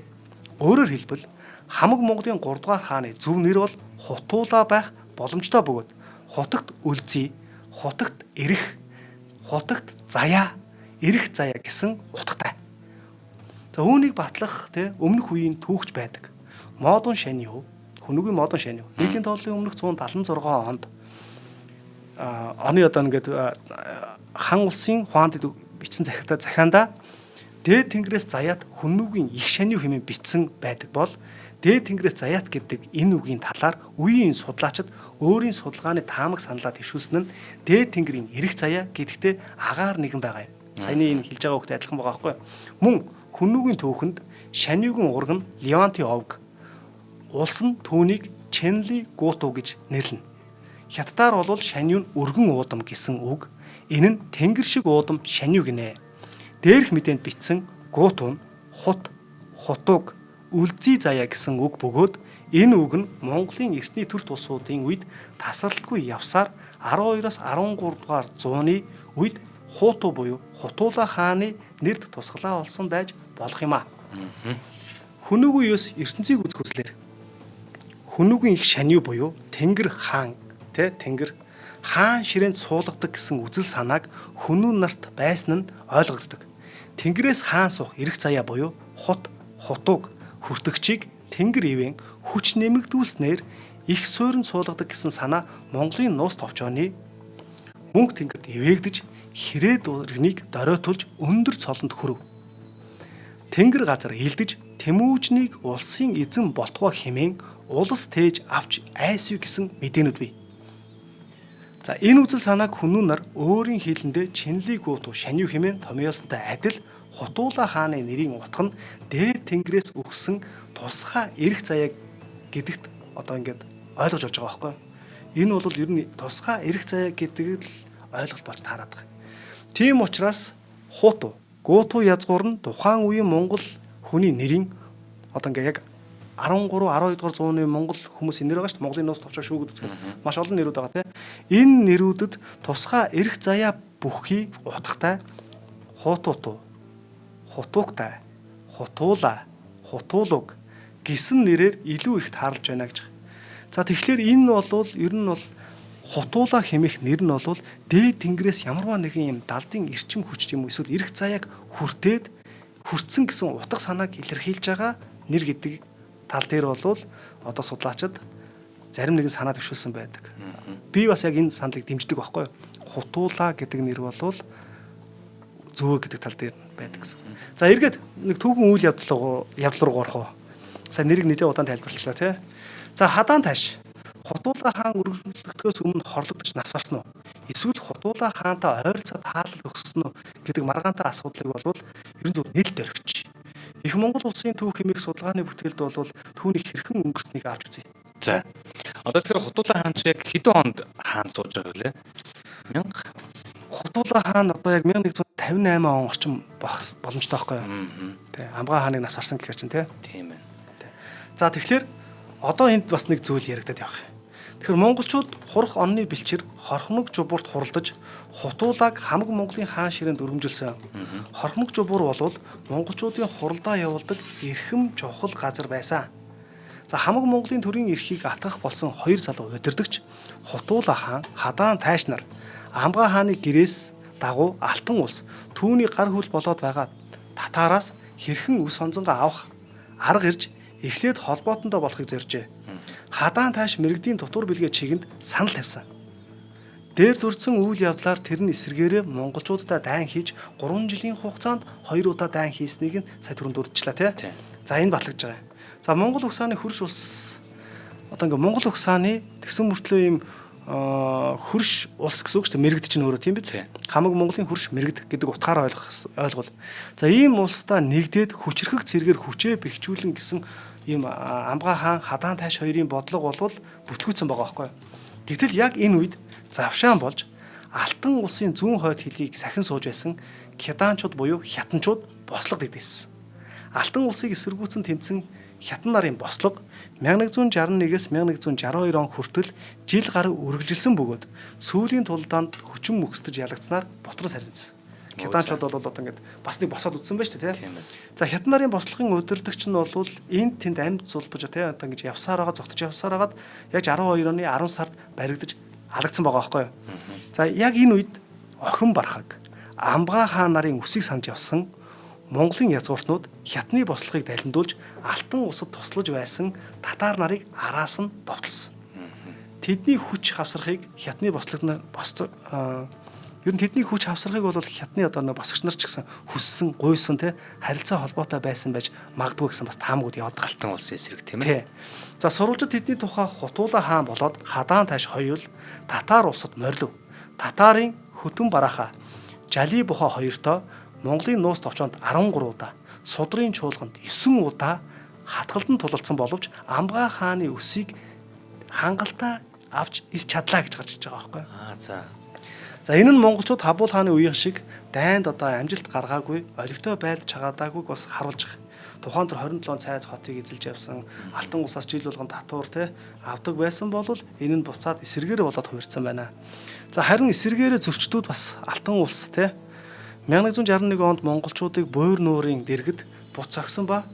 Өөрөөр хэлбэл хамаг Монголын 3 дугаар хааны зөв нэр бол Хотуула байх боломжтой бөгөөд хутагт үлзий, хутагт эрэх, хутагт заяа, эрэх заяа гэсэн утгатай. За үүнийг батлах өмнөх үеийн түүхч байдаг. Модон Шаньяу, Хүнүгийн Модон Шаньяу нийтийн тооллын өмнөх 176 онд оны одоо ингээд хан улсын Хуандд бичсэн захиандаа Дээд тэнгэрээс заяат Хүнүгийн их Шаньяу хэмээн бичсэн байдаг бол Дээд тэнгэрээс заяат гэдэг энэ үгийн талаар үеийн судлаачид өөрийн судалгааны таамаг саналаа дэвшүүлсэн нь Дээд тэнгэрийн эрэх заяа гэдэгтээ агаар нэгэн байгаа юм. Саяны энэ хэлж байгаа үгтэй адилхан байгаа байхгүй юу? Мөн Хүнүгийн түүхэнд Шаньюгийн ураг нь Левантын овг, улс нь түүнийг Ченли Гууту гэж нэрлэнэ. Хятадаар бол Шанью нь өргөн уудам гэсэн үг. Энэ нь тэнгэр шиг уудам Шанью гинэ. Дээрх мэдээнд бичсэн Гууту нь хут, хутуг, үлзий заяа гэсэн үг бөгөөд энэ үг нь Монголын эртний төр тусуудын үед тасралтгүй явсаар 12-аас 13 дугаар зууны үед Хууту буюу Хотуула хааны нэрд тусгалаа олсон байж болох юм а. Хүнүгийн ёс ертөнцийг үзэх үзлэр Хүнүгийн их Шанью буюу Тэнгэр хаан Тэнгэр хаан ширээнд суулгадаг гэсэн үзэл санааг Хүнүн нарт байсан нь ойлгогддог. Тэнгэрээс хаан суух эрэх заяа буюу хут, хутуг, хүртэгчийг Тэнгэр ивэн хүч нэмэгдүүлснээр их суурин суулгадаг гэсэн санаа Монголын нууц товчооны мөнх тэнгэрт ивээгдэж хэрээ дургныг доройтулж өндөр цолонд хүрв. Тэнгэр газар илдэж Тэмүүжнийг улсын эзэн болтгоо хэмээн улс тээж авч айсвэ гэсэн мэдээнүүд бий. За энэ үзэл санааг Хүнүн нар өөрийн хэлэндээ Ченли Гууту Шанью хэмээн томьёосонтой адил Хотуула хааны нэрийн утга нь Дээд тэнгэрээс өгсөн тусгай эрэх заяа гэдэгт одоо ингээд ойлгож болж байгаа байхгүй. Энэ бол ер нь тусгай эрэх заяа гэдэг л ойлголт болж таарад байгаа. Тийм учраас Гууту язгуур нь тухайн үеийн Монгол хүний нэрийн одоо ингээ яг 12 дугаар зууны Монгол хүмүүсийн нэр байгаа шүү дээ. Монголын нууц товчоо шүүгүүд үзэх. Маш олон нэрүүд байгаа тийм. Энэ нэрүүдэд тусгай эрх заяа бүхий утгатай хуутууту, хутуугтай, хутуула, хутуулуг гэсэн нэрээр илүү их таарлаж байна гэж. За тэгэхээр энэ бол ер нь бол хутуула хэмээх нэр нь бол дээд тэнгэрээс ямарваа нэгэн юм далдын эрчим хүч юм эсвэл эрх заяаг хүртсэн гэсэн утга санааг илэрхийлж байгаа нэр гэдэг тал дээр бол одоо судлаачид зарим нэгэн санаа төвшүүлсэн байдаг. Би бас яг энэ саналыг дэмждэг байхгүй юу? Хутуула гэдэг нэр бол зөв гэдэг тал дээр байдаг гэсэн. За эргээд нэг түүхэн үйл явдал руу орох уу. Сая нэрийг нэлээд удаан тайлбарлачлаа тий. За хадаан тааш. Хутуула хаан үргэлжлэхдээс өмнө хорлогдож нас барсан уу? Эсвэл Хутуула хаантай ойролцоо таалал өгсөн үү гэдэг маргаантай асуудлыг бол ерөн зөв нэлд орхиж. Их Монгол улсын түүх хэмээх судалгааны бүтээлд бол түүнийг хэрхэн өнгөрснийг авч үзье. За. Одоо тэгэхээр Хутуула хаан чи яг хэдэн онд хаан сууж байгаа вэ? 1000. Хутуула хаан одоо яг 1158 он орчим байх боломжтой байхгүй юу? Тэ. Амгаа хааныг нас барсан гэхээр чинь тийм байна. За тэгэхээр одоо энд бас нэг зүйл яригадад явах. Тэгэхээр монголчууд хурах онны бэлчээр хорхног жубуурт хуралдаж Хутуулаг хамаг Монголын хаан ширээнд өргөмжилсөн. Хорхног жубуур бол монголчуудын хуралдаа явуулдаг эрхэм чухал газар байсан. За хамаг Монголын төрийн эрхийг атгах болсон хоёр залуу удирдагч Хутуула хаан, Хадаан тайш нар Амгаа хааны гэрээс дагуу Алтан улс түүний гар хүл болоод байгаа татаараас хэрхэн үс сонзонгаа авах арга ирж эхлээд холбоотондоо болохыг зоржээ. Хадаан тааш мэрэгдийн дотор бэлгээ чигэнд санал тавьсан. Дээр дүрцэн үйл явдлаар тэр нь эсэргээрээ монголчуудад дайн хийж 3 жилийн хугацаанд 2 удаа дайн хийснийг нь сая түрүүнд дурдчихлаа тий. За энэ батлагдж байгаа. За Монгол ухсааны хөрш улс одоо ингээ Монгол ухсааны тэгсэн мөртлөө ийм хөрш улс гэсэн үг шүү дээ. Мэрэгд чинь өөрөө тийм биз? Хамаг Монголын хөрш мэрэгд гэдэг утгаараа ойлгол. За ийм улстай нэгдээд хүчрхэг цэргээр хүчээ бэхжүүлэн гэсэн ийм Амгаа хаан, Хадаан тайш хоёрын бодлого бол бүтгэгдсэн байгаа байхгүй. Гэтэл яг энэ үед завшаан болж Алтан улсын зүүн хойд хөлийг сахин сууж байсан Кедаанчууд буюу Хятадчууд бослого дэгдээсэн. Алтан улсыг эсэргүүцэн тэмцэн Хятад нарын бослого 1161-ээс 1162 он хүртэл жил гар үргэлжилсэн бөгөөд сүүлийн тулдаанд хүчин мөхсдөж ялагдсанаар ботор сарнизсан. Хятадчууд бол одоо ингээд бас нэг босоод үтсэн байж тээ. За Хятад нарын бослогын удирдагч нь бол энд тэнд амьд зулбаж тээ одоо ингэж явсаар байгаа зогтож явсаар хагаад яг 12 оны 10 сард баригдаж алагдсан байгаа байхгүй юу. За яг энэ үед охин бархаг Амгаа хаан нарын үсийг санаж явсан Монголын язгууртнууд Хятадны бослогыг далиндуулж Алтан улсад туслаж байсан татар нарыг араас нь довтлсон. Тэдний хүч хавсрахыг Хятадны бослогноор ер нь тэдний хүч хавсрахыг бол Хятадны одоо босгч нар ч гэсэн хүссэн, гуйсан те харилцаа холбоотой байсан байж магадгүй гэсэн бас таамагуд яваад Алтан улсын эсрэг тийм ээ. За сурвалжид тэдний тухай Хутуула хаан болоод Хадаан тааш хоёул татар улсад морилв. Татарын хөтөн барааха Жали буха хоёртоо Монголын нууц товчоонд 13 удаа, Судрын чуулганд 9 удаа хатгалдан тулалдсан боловч Амгаа хааны өсийг хангалттай авч ис чадлаа гэж гарч иж байгаа байхгүй. За энэ нь монголчууд Хабул хааны үеийн шиг дайнд одоо амжилт гаргаагүй, олигтой байдал чагаадаагүйг бас харуулж байгаа. Тухайн тэр 27 цайз хотыг эзэлж явсан Алтан улсаас жил болгон татвар авдаг байсан бол энэ нь буцаад эсэргээрээ болоод хувирсан байна. За харин эсэргээрээ зөрчдүүд бас Алтан улс 1161 онд монголчуудыг буур нуурын дэргэд буц огсон ба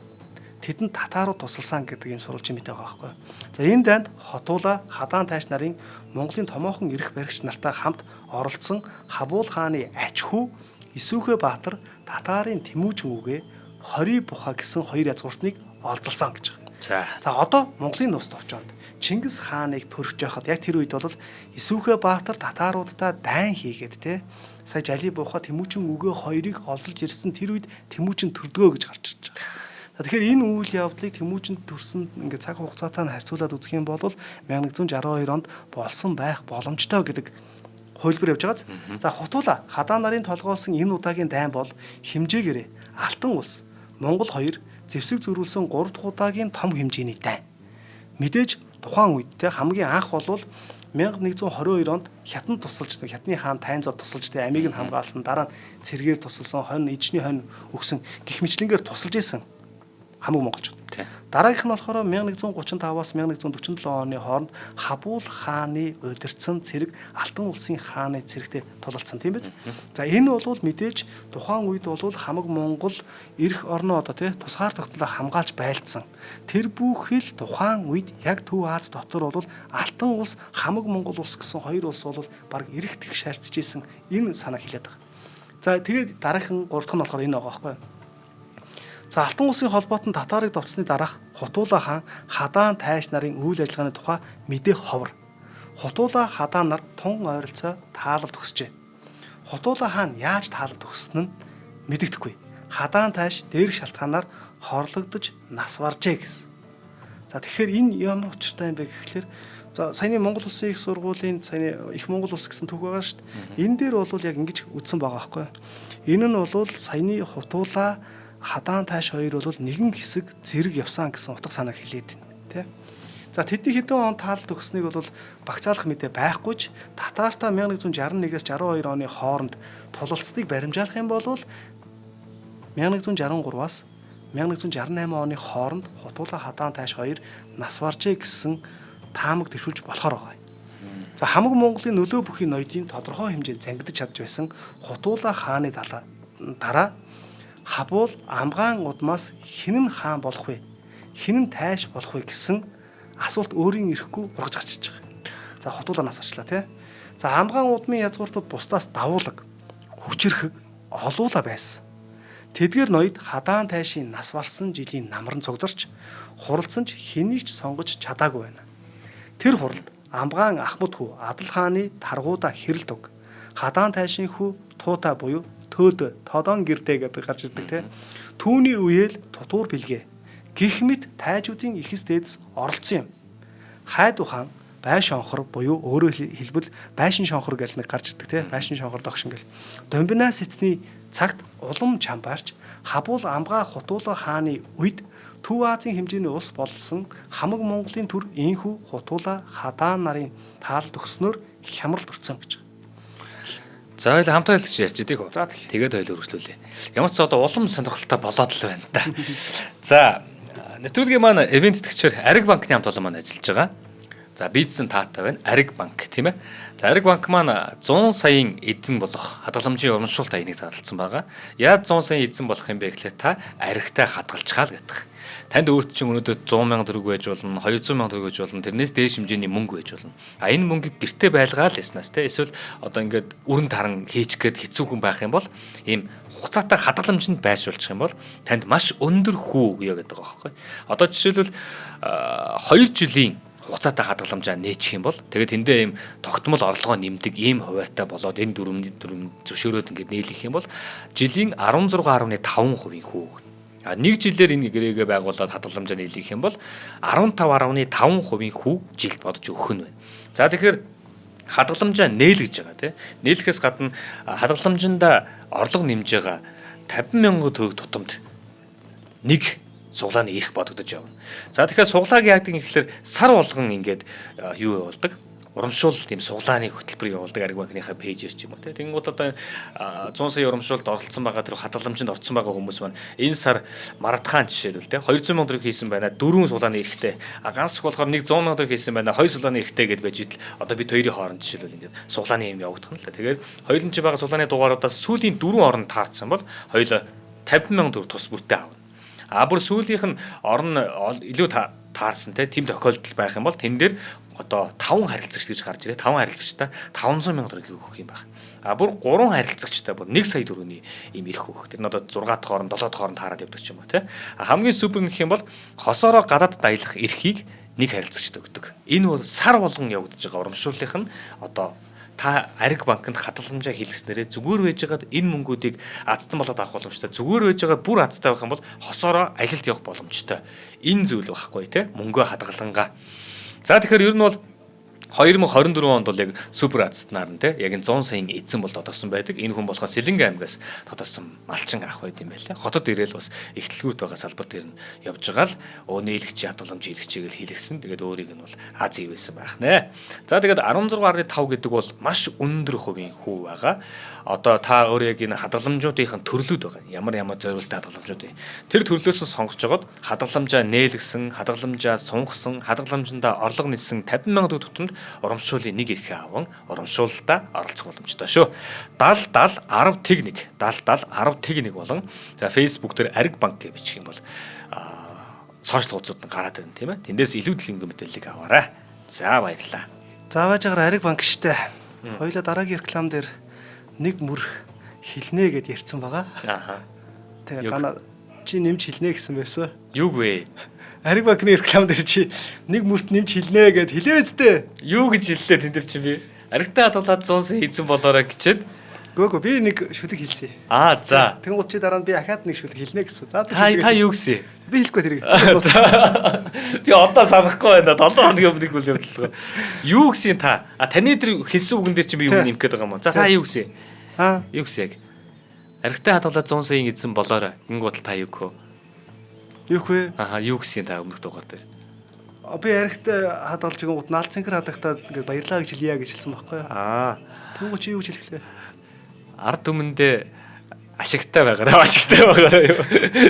тэдэнд татарууд тусалсан гэдэг юм сурвалжийн мэт байгаа байхгүй. За энэ дайнд Хутуула, Хадаан тайш нарын Монголын томоохон эрх баригч нартай хамт оролцсон Хабул хааны ач хүү Исүүхэ Баатар татарын Тэмүүжин үгээ Хори буха гэсэн хоёр язгууртныг олзолсон гэж байгаа. За одоо Монголын нууц товчоонд Чингис хааныг төрөж байхад яг тэр үед бол Исүүхэ Баатар татаруудтай дайн хийгээд сая Жали буха Тэмүүжин үгээ хоёрыг олзолж ирсэн тэр үед Тэмүүжин төрдгөө гэж гарч ирж байгаа. Тэгэхээр энэ үйл явдлыг Тэмүүжин төрсөн ингээд цаг хугацаатай харьцуулаад үзэх юм бол 1162 онд болсон байх боломжтой гэдэг хувилбар явж байгаа. За Хутуула, Хадаан нарын толгоосон энэ удаагийн дайн бол хэмжээгээрээ Алтан улс, Монгол хоёр зэвсэг зөрүүлсэн 3 дахь удаагийн том хэмжээний дайн. Мэдээж тухайн үед хамгийн анх бол 1122 онд Хятад тусалж Хятадны хаан Тайнзод тусалж амийг нь хамгаалсан дараа нь цэргээр тусалсан хонь эжний хонь өгсөн гих мэтлэнгээр тусалж исэн хамаг монголчууд. Дараагийнх нь болохоор 1135-аас 1147 оны хооронд Хабул хааны удирдсан цэрэг Алтан улсын хааны цэрэгтэй тулалдсан тийм биз. За энэ бол мэдээж тухайн үед бол хамаг монгол эрх орноо одоо тусгаар тогтнолоо хамгаалж байлдсан. Тэр бүхэл тухайн үед яг Төв Аз дотор бол Алтан улс хамаг монгол улс гэсэн хоёр улс бол баг эрэгдэх шаардж исэн энэ санаа хэлээд байгаа. За тэгээд дараагийн 3 дахь нь болохоор энэ байгаа байхгүй юу? За Алтан улсын холбоотон татарыг довтсны дараах Хутуула хаан Хадаан тайш нарын үйл ажиллагааны тухай мэдээ ховор. Хутуула Хадаан нар тун ойролцоо таалалд өгсөжээ. Хутуула хаан яаж таалалд өгсөн нь мэдэгдэхгүй. Хадаан тайш дээрх шалтгаанаар хорлогдож нас баржээ гэсэн. За тэгэхээр энэ ямар учиртай юм бэ гэхлээр за саяны Монгол Улсын их сургуулийн саяны их Монгол улс гэсэн түүх байгаа шүү дээ. Энэ дээр бол яг ингэж үздсэн байгаа байхгүй. Энэ нь бол саяны Хутуула Хадаан тайш хоёр бол нэгэн хэсэг зэрэг явсан гэсэн утга санаа хэлээд байна, тий. За тэдний хэдэн он таалд өгснгийг бол багцаалах мэдээ байхгүй ч татартаа 1161-ээс 62 оны хооронд тулалцдыг баримжаалах юм бол 1163-аас 1168 оны хооронд Хутуула Хадаан тайш хоёр нас баржээ гэсэн таамаг төвшүүлж болохоор байгаа. За хамаг Монголын нөлөө бүхий ноёдын тодорхой хэмжээнд зангидж чадж байсан Хутуула хааны дараа Хабул Амгаан удмаас хинэн хаан болох вэ? Хинэн тайш болох вэ гэсэн асуулт өөрийн ирэхгүй ургаж гарчиж байгаа. За Хутууланаас орчлаа тий. За Амгаан удмын язгууртууд бусдаас давуулаг, хүчрхэг, олуула байсан. Тэдгээр ноёд Хадаан тайшийн нас барсан жилийн намран цугдарч хуралцсан ч хэнийг ч сонгож чадаагүй байна. Тэр хуралд Амгаан Ахмад хүү Адал хааны таргуудаа хэрэлдэг. Хадаан тайшийн хүү Туута буюу Төөдө Тодон гэрдэ гэдэг гарч ирдэг тий. Түүний үеэл тутуур бэлгээ. Гэх мэт тайжуудын ихэс дээдс оролцсон юм. Хайд ухаан байш шонхор буюу өөрөөр хэлбэл байшин шонхор гэл нэг гарч ирдэг тий. Байшин шонхор догшин гэл. Домбинаас эцний цагт улам чамбаарч Хабул Амгаа Хутуула хааны үед Төв Азийн хэмжээний улс болсон хамаг Монголын төр инхүү Хутуула Хадаан нарын таалд өгснөөр хямралд өрцөн гэж. За хоёул хамтран хэлж ярьж идэх үү? Тэгээд хоёул үргэлжлүүлээ. Ямар ч одоо улам сонирхолтой болоод л байна та. За нэвтрүүлгийн маань ивент тэтгэгчээр Ариг банкны хамт олон маань ажиллаж байгаа. За бизнес таатай байна. Ариг банк тийм ээ. За Ариг банк маань 100 саяын эзэн болох хадгаламжийн урамшуулт аяныг зарлалцсан байгаа. Яаж 100 саяын эзэн болох юм бэ гэхлээр та аригтай хадгалцгаал гэдэг. Танд өөрт чинь өнөөдөр 100 сая төгрөг байж болно, 200 сая төгрөг байж болно, тэрнээс дээш хэмжээний мөнгө байж болно. А энэ мөнгийг гэртээ байлгаал яснаас те эсвэл одоо ингээд өрн таран хийчих гээд хэцүүхэн байх юм бол ийм хугацаатай хадгаламжинд байршуулчих юм бол танд маш өндөр хүү өгье гэдэг байгаа байхгүй. Одоо жишээлбэл 2 жилийн хугацаатай хадгаламжаа нээчих юм бол тэгээд тэндээ ийм тогтмол орлогоо нэмдэг ийм хуваартай болоод энэ дүрм зөвшөөрөөд ингээд нийлэх юм бол жилийн 16.5% хүү. Нэг жилээр энэ гэрээгээ байгуулад хадгаламжаа нийлэх юм бол 15.5% хүү жилд бодож өгөх нь байна. За тэгэхээр хадгаламжаа нээл гэж байгаа тийм. Нийлэхээс гадна хадгаламжиндаа орлого нэмж байгаа 50,000 төгрөг тутамд нэг суглааны ирэх бодогдож явна. За тэгэхээр суглааг яадаг юм гэхэлэр сар болгон ингээд юу явуулдаг? Урамшуул тийм суглааны хөтөлбөр явуулдаг Ариг банкныхаа пэйжээр ч юм уу тийм. Тэнгууд одоо 100 сая урамшуулд оролцсон байгаа тэр хадгаламжинд орцсон байгаа хүмүүс маань энэ сар маратхан жишээлбэл тийм 200 сая төгрөг хийсэн байна. 4 суглааны эрэхтэй. Ганц их болохоор нэг 100 сая төгрөг хийсэн байна. 2 суглааны эрэхтэй гэд байж идэл одоо бид хоёрын хооронд жишээлбэл ингээд суглааны юм явагдах нь л. Тэгээд хоёуланч байгаа суглааны дугааруудаас сүүлийн 4 орнд таарсан бол хоёул 50,000 төгрөг тус бүртээ авна. Бүр сүүлийнх нь орн илүү таарсан тийм тохиолдол байх юм бол тэн дээр одоо 5 харилцагч гэж гарч ирээ. 5 харилцагчтай 500,000 төгрөг өгөх юм байна. Бүр 3 харилцагчтай бүр 1 сая төгрөгийн ийм ирэх өгөх. Тэр нь одоо 6 дахь хооронд 7 дахь хооронд таарад явдаг ч юм уу тий. Хамгийн супер гэх юм бол хосоороо гадаад даялах эрхийг нэг харилцагчд өгдөг. Энэ бол сар болгон явагдаж байгаа урамшууллынх нь одоо та Ариг банкнд хадгаламжаа хийлгэснээрээ зүгээр байжгаад энэ мөнгүүдийг азтан болоод авах боломжтой. Зүгээр байжгаад бүр азтай байх юм бол хосоороо аялалд явах боломжтой. Энэ зүйл байхгүй тий. Мөнгөө хадгалангаа. За тэгэхээр ер нь бол 2024 онд бол яг супер азтнаар нь яг энэ 100 саяын эзэн бол тодорсон байдаг. Энэ хүн болохоос Сэлэнгэ аймгаас тодорсон малчин ах байд юм байлаа. Хотод ирээл бас их дэлгүүрт байгаа салбар дээр нь явж байгаа л нийлэгч ядгаламж илэгчээг л хийлгсэн. Тэгээд өөрийг нь бол Аз ивэсэн байх нэ. За тэгээд 16.5 гэдэг бол маш өндөр хувийн хүү байгаа. Одоо та өөрөө яг энэ хадгаламжуудын төрлүүд байгаа. Ямар зориултаа хадгаламжууд вэ? Тэр төрлөөс сонгож жогод хадгаламжаа нээлгсэн, хадгаламжаа сунгасан, хадгаламжиндаа орлого нэлсэн 50,000 төгрөгт урамшуулын нэг эрхээ аван урамшуулалтаа оролцох боломжтой шүү. 70 10 техник 70 10 техник болон за Facebook дээр Ариг банк гэж бичих юм бол сошиал хуудасууд нь гараад байна тийм ээ. Тэндээс илүү дэлгэрэнгүй мэдээллийг аваарай. За баярлалаа. Зааваж агаар Ариг банк штэ. Хоёулаа дараагийн реклам дээр нэг мөр хилнэ гэд ярьсан байгаа. Ааха. Тэгээ гана чи нэмж хилнэ гэсэн байсан. Юу гээ? Ариг банкны реклам дээр чи нэг мөрт нэмж хилнэ гэд хэлээ үстэ. Юу гэж хэллээ тэн дээр чи би? Аригтай хадгалаад 100 сая эзэн болоорой гэчихэд Гүгөө би нэг шүлэг хэлсэн. За. Тэнгууд чи дараа нь би ахаад нэг шүлэг хэлнэ гэсэн. За та юу гэсэн? Би хэлэхгүй тэрийг. Би одоо санахгүй байна. 7 хоногийн өмнө үйл явдал. Юу гэсэн та? Таны тэр хэлсэн үгэн дээр чи би юу нэмэх гээд байгаа юм. За та юу гэсэн? Юу гэсэн яг? Аригтай хадгалаад 100 саяын эзэн болоорой. Гингууд та юу гэх вэ? Юу вэ? Юу гэсэн та өмнөх дугаар дээр? Би аригтай хадгалж гингууд наалт цэнхэр хадагтаа ингээд баярлаа гэж хэлье гэж хэлсэн байхгүй юу? Тэнгууд чи юу гэж хэлэхлээ? Ард түмэндээ ашигтай байгаараа юу.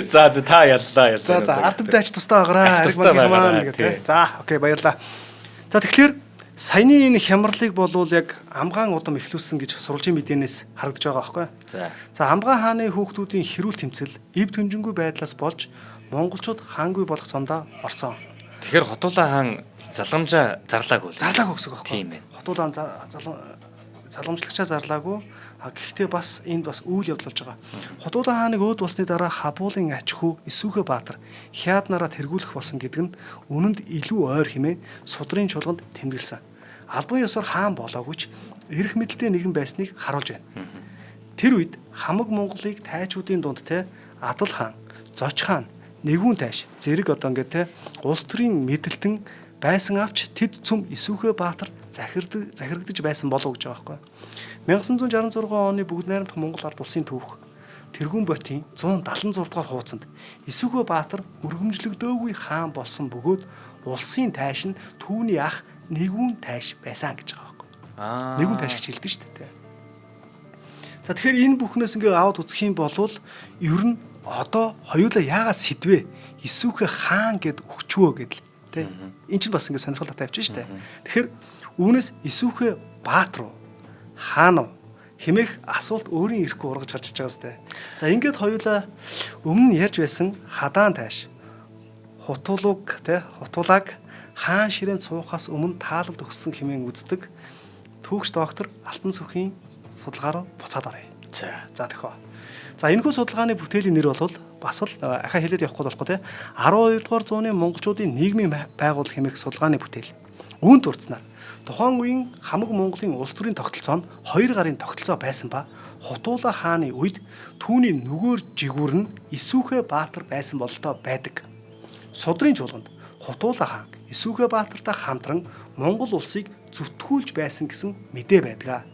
За та яллаа. За ард түмэндээ ач тустай байгаараа. За окей баярлаа. За тэгэхээр саяны энэ хямралыг болвол яг Амгаан удам эхлүүлсэн гэж сурвалжийн мэдээнээс харагдаж байгаа байхгүй юу? За Амгаан хааны хүүхдүүдийн хэрүүл тэмцэл эв түнжингүй байдлаас болж монголчууд хаангүй болох замдаа орсон. Тэгэхээр Хотуулаа хаан залгамжаа зарлаагүй гэсэн үг байхгүй юу? Тийм ээ. Хотуулаа залгамжлагчаа зарлаагүй. Гэхдээ бас энд бас үйл явдал болж байгаа. Хотуулаа хааныг өөд болсны дараа Хабуулын аж хүү Исүүхэ Баатар хяад нараа тэргүүлэх болсон гэдэг нь үнэнд илүү ойр хэмээн судрын чуулганд тэмдэглэсэн. Албан ёсоор хаан болоогүй ч эрх мэдэлтэй нэгэн байсныг харуулж байна. Тэр үед хамаг Монголыг тайчуудын дунд Адал хаан, Зоч хаан, Нэгүн тайш, зэрэг одоо ингээд улс төрийн мэдлэлтэн байсан авч тэд цөм Исүүхэ Баатар захирагдж байсан болов гэж байгаа байхгүй. 1966 оны бүгд найрамдах Монгол ард улсын түүх Тэргүүн Ботын 176 дугаар хуудсанд Исүүхэ Баатар өргөмжлөгдөөгүй хаан болсон бөгөөд улсын тайш нь түүний ах Нэгүн тайш байсан гэж байгаа байхгүй. Нэгүн тайш гэж хэлдэг шүү дээ. За тэгэхээр энэ бүхнээс ингээ аваад үзэх юм бол ер нь одоо хоёулаа яагаад сэдвээ Исүүхэ хаан гэд өгчвөө гэдэл тэ. Энд чинь бас ингээ сонирхол тавьчих шүү дээ. Тэгэхээр үүнээс Исүүхэ Баатар хаан уу хэмээх асуулт өөрийн ирэхгүй ургаж гарч иж байгаа сте. За ингээд хоёулаа өмнө нь ярьж байсан хадаан тайш хутуулаг хаан ширээн цуухаас өмнө таалалд өгсөн хэмээн үздэг түүхч доктор Алтан сүхийн судалгаар буцаад оръё. За тэхөө. За энэхүү судалгааны бүтээлийн нэр бол бас л ахаа хэлээд явахгүй болохгүй те 12 дугаар зууны монголчуудын нийгмийн байгууллага хэмээх судалгааны бүтээл. Үүнд дурдсанаар тухайн үеийн хамаг Монголын улс төрийн тогтолцоо нь 2 гарын тогтолцоо байсан ба Хотуулаа хааны үед түүний нөгөөр жигүүр нь Исүүхэ Баатар байсан бололтой байдаг. Судрын чуулганд Хотуулаа хаан Исүүхэ Баатартай хамтран Монгол улсыг зүтгүүлж байсан гэсэн мэдээ байдаг.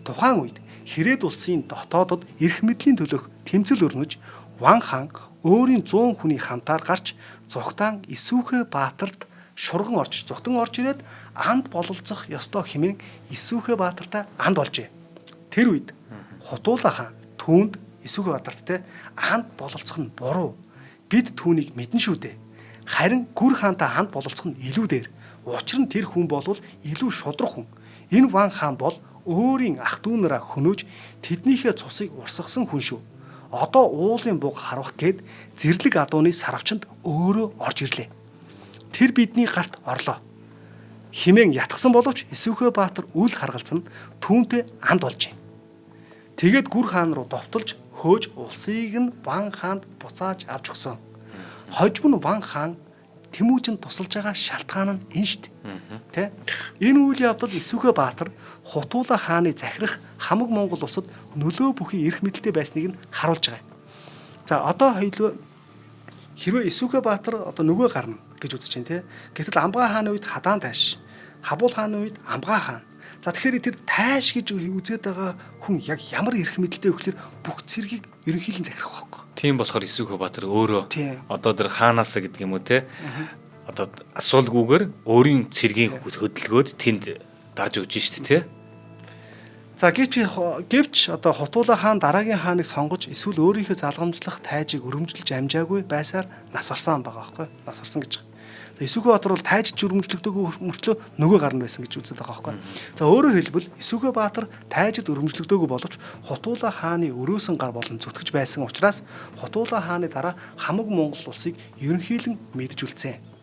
Тухайн үед Хэрээд улсын дотоодод эрх мэдлийн төлөөх тэмцэл өрнөж Ван хаан өөрийн 100 хүний хамтаар гарч зугтаан Исүүхэ Баатарт шурган зугтан орж ирээд анд бололцох ёстой хэмээн Исүүхэ Баатартай анд болжээ. Тэр үед Хотуулаа хаан түүнд Исүүхэ Баатартай анд бололцох нь буруу. Бид түүнийг мэднэ шүү дээ. Харин Гүр хаантай анд бололцох нь илүү дээр. Учир нь тэр хүн бол илүү шудраг хүн. Энэ Ван хаан бол өөрийн ах дүү нараа хөнөөж тэднийхээ цусыг урсгасан хүн шүү. Одоо уулын буг харвах гээд зэрлэг адууны сарвчанд өөрөө орж ирлээ. Тэр бидний гарт орлоо. Химэн ятгсан боловч Исүүхэ Баатар үл харгалзан түүнтэй анд болжээ. Тэгээд Гүр хаан руу довтолж хөөж улсыг нь Ван хаанд буцааж авч өгсөн. Хожим нь Ван хаан Тэмүүжинд тусалж байгаа шалтгаан нь энэ шүү дээ. Тэ? Энэ үйл явдал Исүүхэ Баатар Хотуулаа хааны захирах хамаг Монгол улсад нөлөө бүхий эрх мэдэлтэй байсныг нь харуулж байгаа. За одоо хэрвээ Исүүхэ Баатар одоо нөгөө гарна гэж үзэж байна те. Гэтэл Амгаан хааны үед хадаан тайш Хабул хааны үед Амгаа хаан. За тэгэхээр тэр тайш гэж үзээд байгаа хүн яг ямар эрх мэдэлтэй вэ гэхээр бүх цэргийг ерөнхийлэн захирах байхгүй. Тийм болохоор Исүхбаатар өөрөө Тийм. одоо тэр хаанаас гэдэг юм уу те одоо асуулгүйгээр өөрийн цэргийн хөдөлгөөд тэнд дарж өгч штэ те. За гэвч одоо Хутуула хаан дараагийн хааныг сонгож эсвэл өөрийнхөө залгамжлах тайжийг өргөмжлөж амжаагүй байсаар нас барсан байгаа байхгүй. Нас барсан гэж. За Исүхбаатар бол тайжж өргөмжлөгдөөгүй мөртлөө нөгөө гар нь байсан гэж үздэг байгаа байхгүй. За өөрөөр хэлбэл Исүхбаатар тайжид өргөмжлөгдөөгүй боловч Хутуула хааны өрөөсөн гар болон зүтгэж байсан учраас Хутуула хааны дараа хамаг Монгол улсыг ерөнхийлөн мэдж үлдсэн.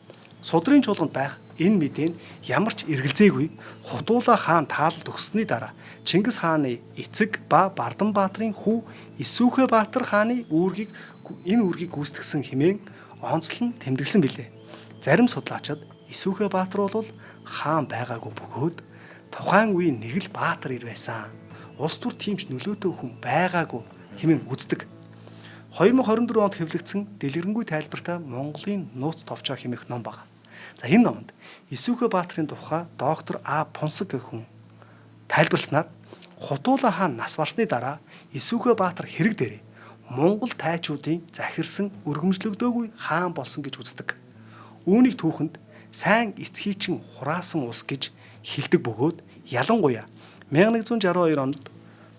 Судрын чуулганд байх энэ мэдээ нь ямар ч эргэлзээгүй Хутуула хаан таалал төгссөний дараа Чингис хааны эцэг ба Барданбаатарын хүү Исүхбаатар хааны энэ үүргийг гүйцэтгсэн хэмээн онцлон тэмдэглэсэн билээ. Зарим судлаачид Исүхбаатар бол хаан байгаагүй бөгөөд тухайн үеийн нэг л баатар ир байсан. Улс төр тиймч нөлөөтэй хүн байгаагүй хэмээн үздэг. 2024 онд хэвлэгдсэн дэлгэрэнгүй тайлбартай Монголын нууц товчоо хэмээх ном байна. За энэ номонд Исүхбаатарын тухай доктор А. Пунсаг гэх хүн тайлбарласнаар Хутуула хаан нас барсны дараа Исүхбаатар хэрэг дээрээ Монгол тайчуудын захирсан өргөмжлөгдөөгүй хаан болсон гэж үздэг. Үүнийг түүхэнд сайн эцгийчин хураасан улс гэж хэлдэг бөгөөд ялангуяа 1162 онд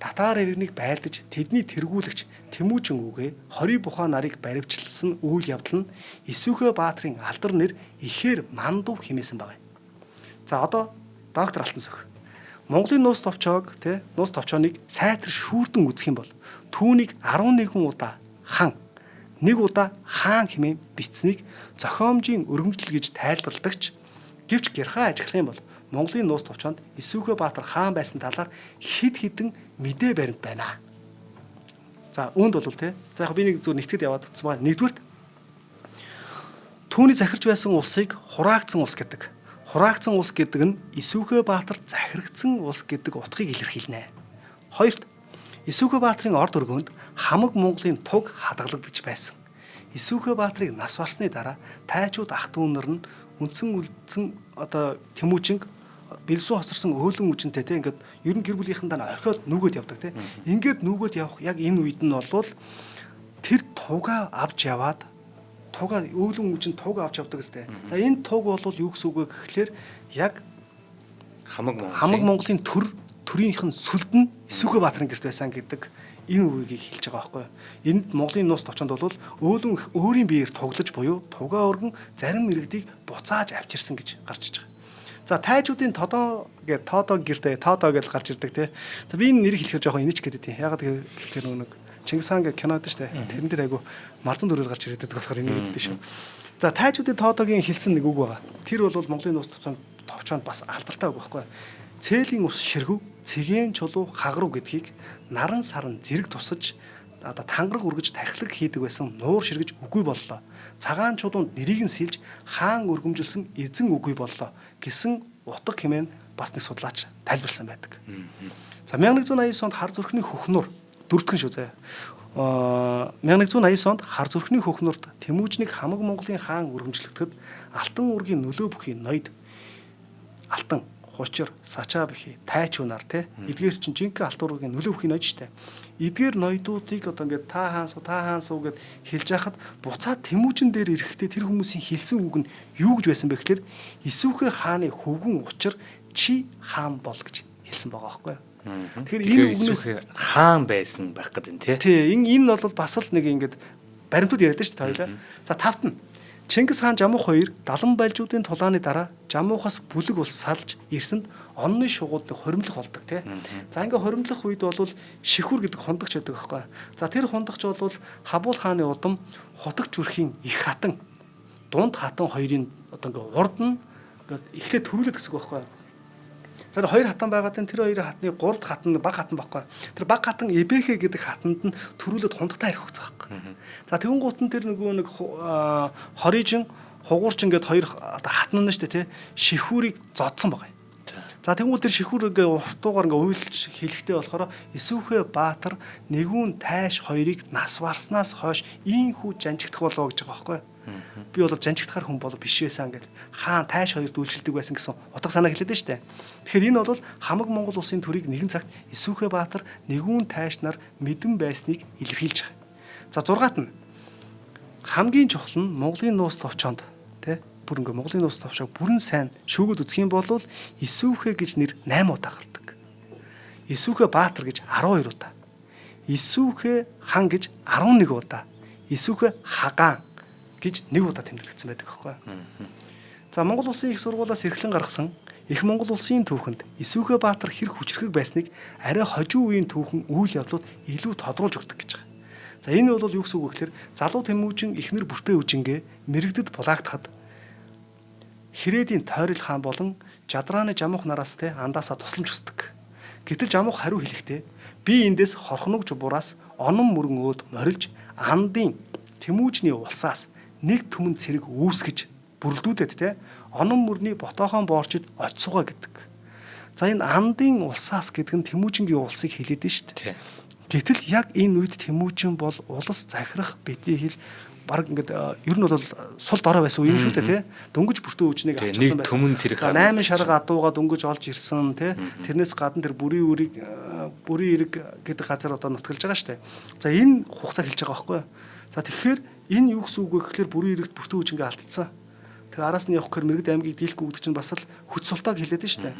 татар иргэнийг байлдаж тэдний тэргүүлэгч Тэмүүжин үгээ Хори Бухаа нарыг баривчлсан үйл явдал нь Исүхбаатарын алдар нэр ихээр Мандув хэмээсэн байна. За одоо доктор Алтан сөх. Монголын нууц товчоог нууц товчооныг сайтар шүүрдэн үзэх юм бол түүнийг 11 удаа хан, нэг удаа хаан хэмээн бичсэнийг зохиомжийн өргөмжлөл гэж тайлбарладагч гэвч гэрхаа ажиглах юм бол Монголын нууц товчоонд Исүхбаатар хаан байсан талаар хэд хэдэн мэдээ баримт байна. За үүнд бол за яг би нэг зөв нэгтгэд яваад утсан байна. Нэгдүгürt түүний захирч байсан улсыг хураагдсан улс гэдэг. Хураагдсан улс гэдэг нь Исүхбаатар захирагдсан улс гэдэг утгыг илэрхийлнэ. Хоёрт Исүхбаатарын орд өргөнд хамаг Монголын туг хадгалагдаж байсан. Исүхбаатарыг нас барсны дараа тайчууд ах дүү нар нь үндсэн одоо Тэмүүжинг бэлсүү хоцорсон өөлөн үжинтэй ингээд ер нь гэр бүлийнхэндээ орхиод нүгөөд явдаг ингээд нүгөөд явах яг энэ үед нь болвол тэр тугаа авч яваад тугаа өөлөн үжин туг авч явдаг гэстэй. За энэ туг бол юу гэсэн үг вэ гэхлээр яг хамаг Монголын төрийнх нь сүлд нь Исүхбаатарын гэрт байсан гэдэг энэ үгийг хэлж байгаа байхгүй юу. Энд Монголын нууц товчонд бол өөлөн өөрийн биеэр тоглож буюу тугаа өргөн зарим иргэдийг буцааж авчирсан гэж гарч иж байгаа. За тайчуудын тоодоо гэрдээ тоодоо гэж гарч ирдэг тий. За би энэ нэрийг хэлэхээр жоохон инеч гэдэг тийм. Ягаад гэхээр нэг Чингис хаан гэх кинод шүү дээ. Тэрэн дээр айгу марзан дүрээр гарч ирдэг болохоор инеч гэдэг шүү. За тайчуудын тоодоогийн хэлсэн нэг үг байгаа. Тэр бол Монголын нууц товчоонд бас алдартай үг байхгүй юу. Цээлийн ус ширгүү, цэгийн чулуу хагруу гэдгийг наран саран зэрэг тусаж одоо тангараг үргэж тахилаг хийдэг байсан нуур ширгэж үгүй боллоо. Цагаан чулуунд нэрийг нь сэлж хаан өргөмжилсэн эзэн үгүй боллоо гэсэн утга хэмээн бас нэг судлаач тайлбарласан байдаг. За 1189 онд хар зүрхний хөхнөр дөрөвдүгээр шүү заяа. 1189 онд хар зүрхний хөхнөрт Тэмүүжнийг хамаг Монголын хаан өргөмжлөгдөхөд алтан үргийн нөлөө бүхий ноёд алтан Учир сачаа бихи тайчунаар эдгээр чинь жинхэнэ алт ургийн нөлөө бүхий ноёд штэ. Эдгээр ноёдуудыг одоо ингээд та хаан суу гэд хэлж яхад буцаад Тэмүүжин дээр ирэхдээ тэр хүмүүсийн хэлсэн үг нь юу гэж байсан бэ гэхээр Исүхэ хааны хөвгүн учир чи хаан бол гэж хэлсэн байгаа байхгүй юу. Тэгэхээр энэ үгнээс хаан байсан байх гэдэг нь тий. Энэ бол бас л нэг ингээд баримтууд яриад штэ хоёлаа. За тавт нь Чингис хаан Жамуух 2 далан байлжуудын тулааны дараа Жамуухаас бүлэг ус салж ирсэнд онны шугуудыг хоримлох болдог тий. За ингээ хоримлох үед бол шихүр гэдэг хондогч байдаг байхгүй. За тэр хондогч бол Хабул хааны удам хотог зүрхийн их хатан дунд хатан хоёрын одоо ингээ урд нь ингээ эхлээд төрүүлээд гэсэн үг байхгүй. За хоёр хатан байгаад тэр хоёрын хатны гуравд хатан баг хатан байхгүй. Тэр баг хатан Эбэхэ гэдэг хатанд нь төрүүлээд хундагтай ирэх гэсэн байхгүй. За тэгэн гут нь тэр нөгөө нэг хорижин хугуурчин гэдэг хоёр хатан нь шүү дээ тий. Шихүүрийг зодсон байгаа юм. За тэнгуү тэр шихүүр ингээ уртуугаар ингээ уйлж хэлэхтэй болохоор Исүхэ Баатар нэгүн тайш хоёрыг нас барснаас хойш ийхүү жанжигдах болоо гэж байгаа байхгүй. Би бол жанжигдахаар хүн бол биш байсан гэдэг. Хаан тайш хоёрт үйлчлдэг байсан гэсэн утга санаа хэлээд штэ. Тэгэхээр энэ бол хамаг Монгол улсын төрийг нэгэн цагт Исүхэ Баатар нэгүн тайшнаар мэдэн байсныг илэрхийлж байгаа. За 6-т нь хамгийн чухал нь Монголын нуус товчоонд тий бүр ингээ Монголын нуус товчоог бүрэн сайн шүүгүүд үзэх юм бол Исүхэ гэж нэр 8 удаа гардаг. Исүхэ Баатар гэж 12 удаа. Исүхэ хан гэж 11 удаа. Исүхэ хагаан гэж 1 удаа тэмдэглэгдсэн байдаг аахгүй. За Монгол улсын их сургуулиас эрхлэн гаргасан Их Монгол улсын түүхэнд Исүхэ Баатар хэр хүчрхэг байсныг арай хожуу үеийн түүхэн үйл явдлууд илүү тодруулж өгдөг гэж байгаа. За энэ бол юу гэсэн үг вэ гэхээр залуу Тэмүүжин эхнэр бүртээ үжингээ мэрэгдэд булаагдахад Хэрээдийн Тойрол хаан болон Жадрааны Жамух нараас те андаасаа тусламж хүсдэг. Гэтэл Жамух хариу хэлэхдээ би эндээс хорхног жубураас онон мөрөн өөд морилж андын Тэмүүжний улсаас нэг түмэн цэрэг үүсгэж бүрлдүүдэд те онон мөрний ботоохон боорчид очсугаа гэдэг. За энэ андын улсаас гэдэг нь Тэмүүжингийн улсыг хэлээд нь шүү дээ. Гэтэл яг энэ үед Тэмүүжин бол улс захирах бидний хэл баг ингээд ер нь бол сул дорой байсан үе юм шүү дээ тий. Дөнгөж бүртөө үжнийг авчихсан байсан. Түмэн зэрэг 8 шарга адууга дөнгөж олж ирсэн тий. Тэрнээс гадна тэр бүрийн эрэг гэдэг газар одоо нутгалж байгаа шүү дээ. За энэ хугацаа хэлж байгаа байхгүй юу? За тэгэхээр энэ юу гэсэн үг вэ гэхээр бүрийн эрэгт бүртөө үжингээ алдсан. Тэгээ араас нь явах гэхээр Мэргэд аймгийг дийлэхгүй гэдэг чинь бас л хүч султааг хэлээд нь шүү дээ.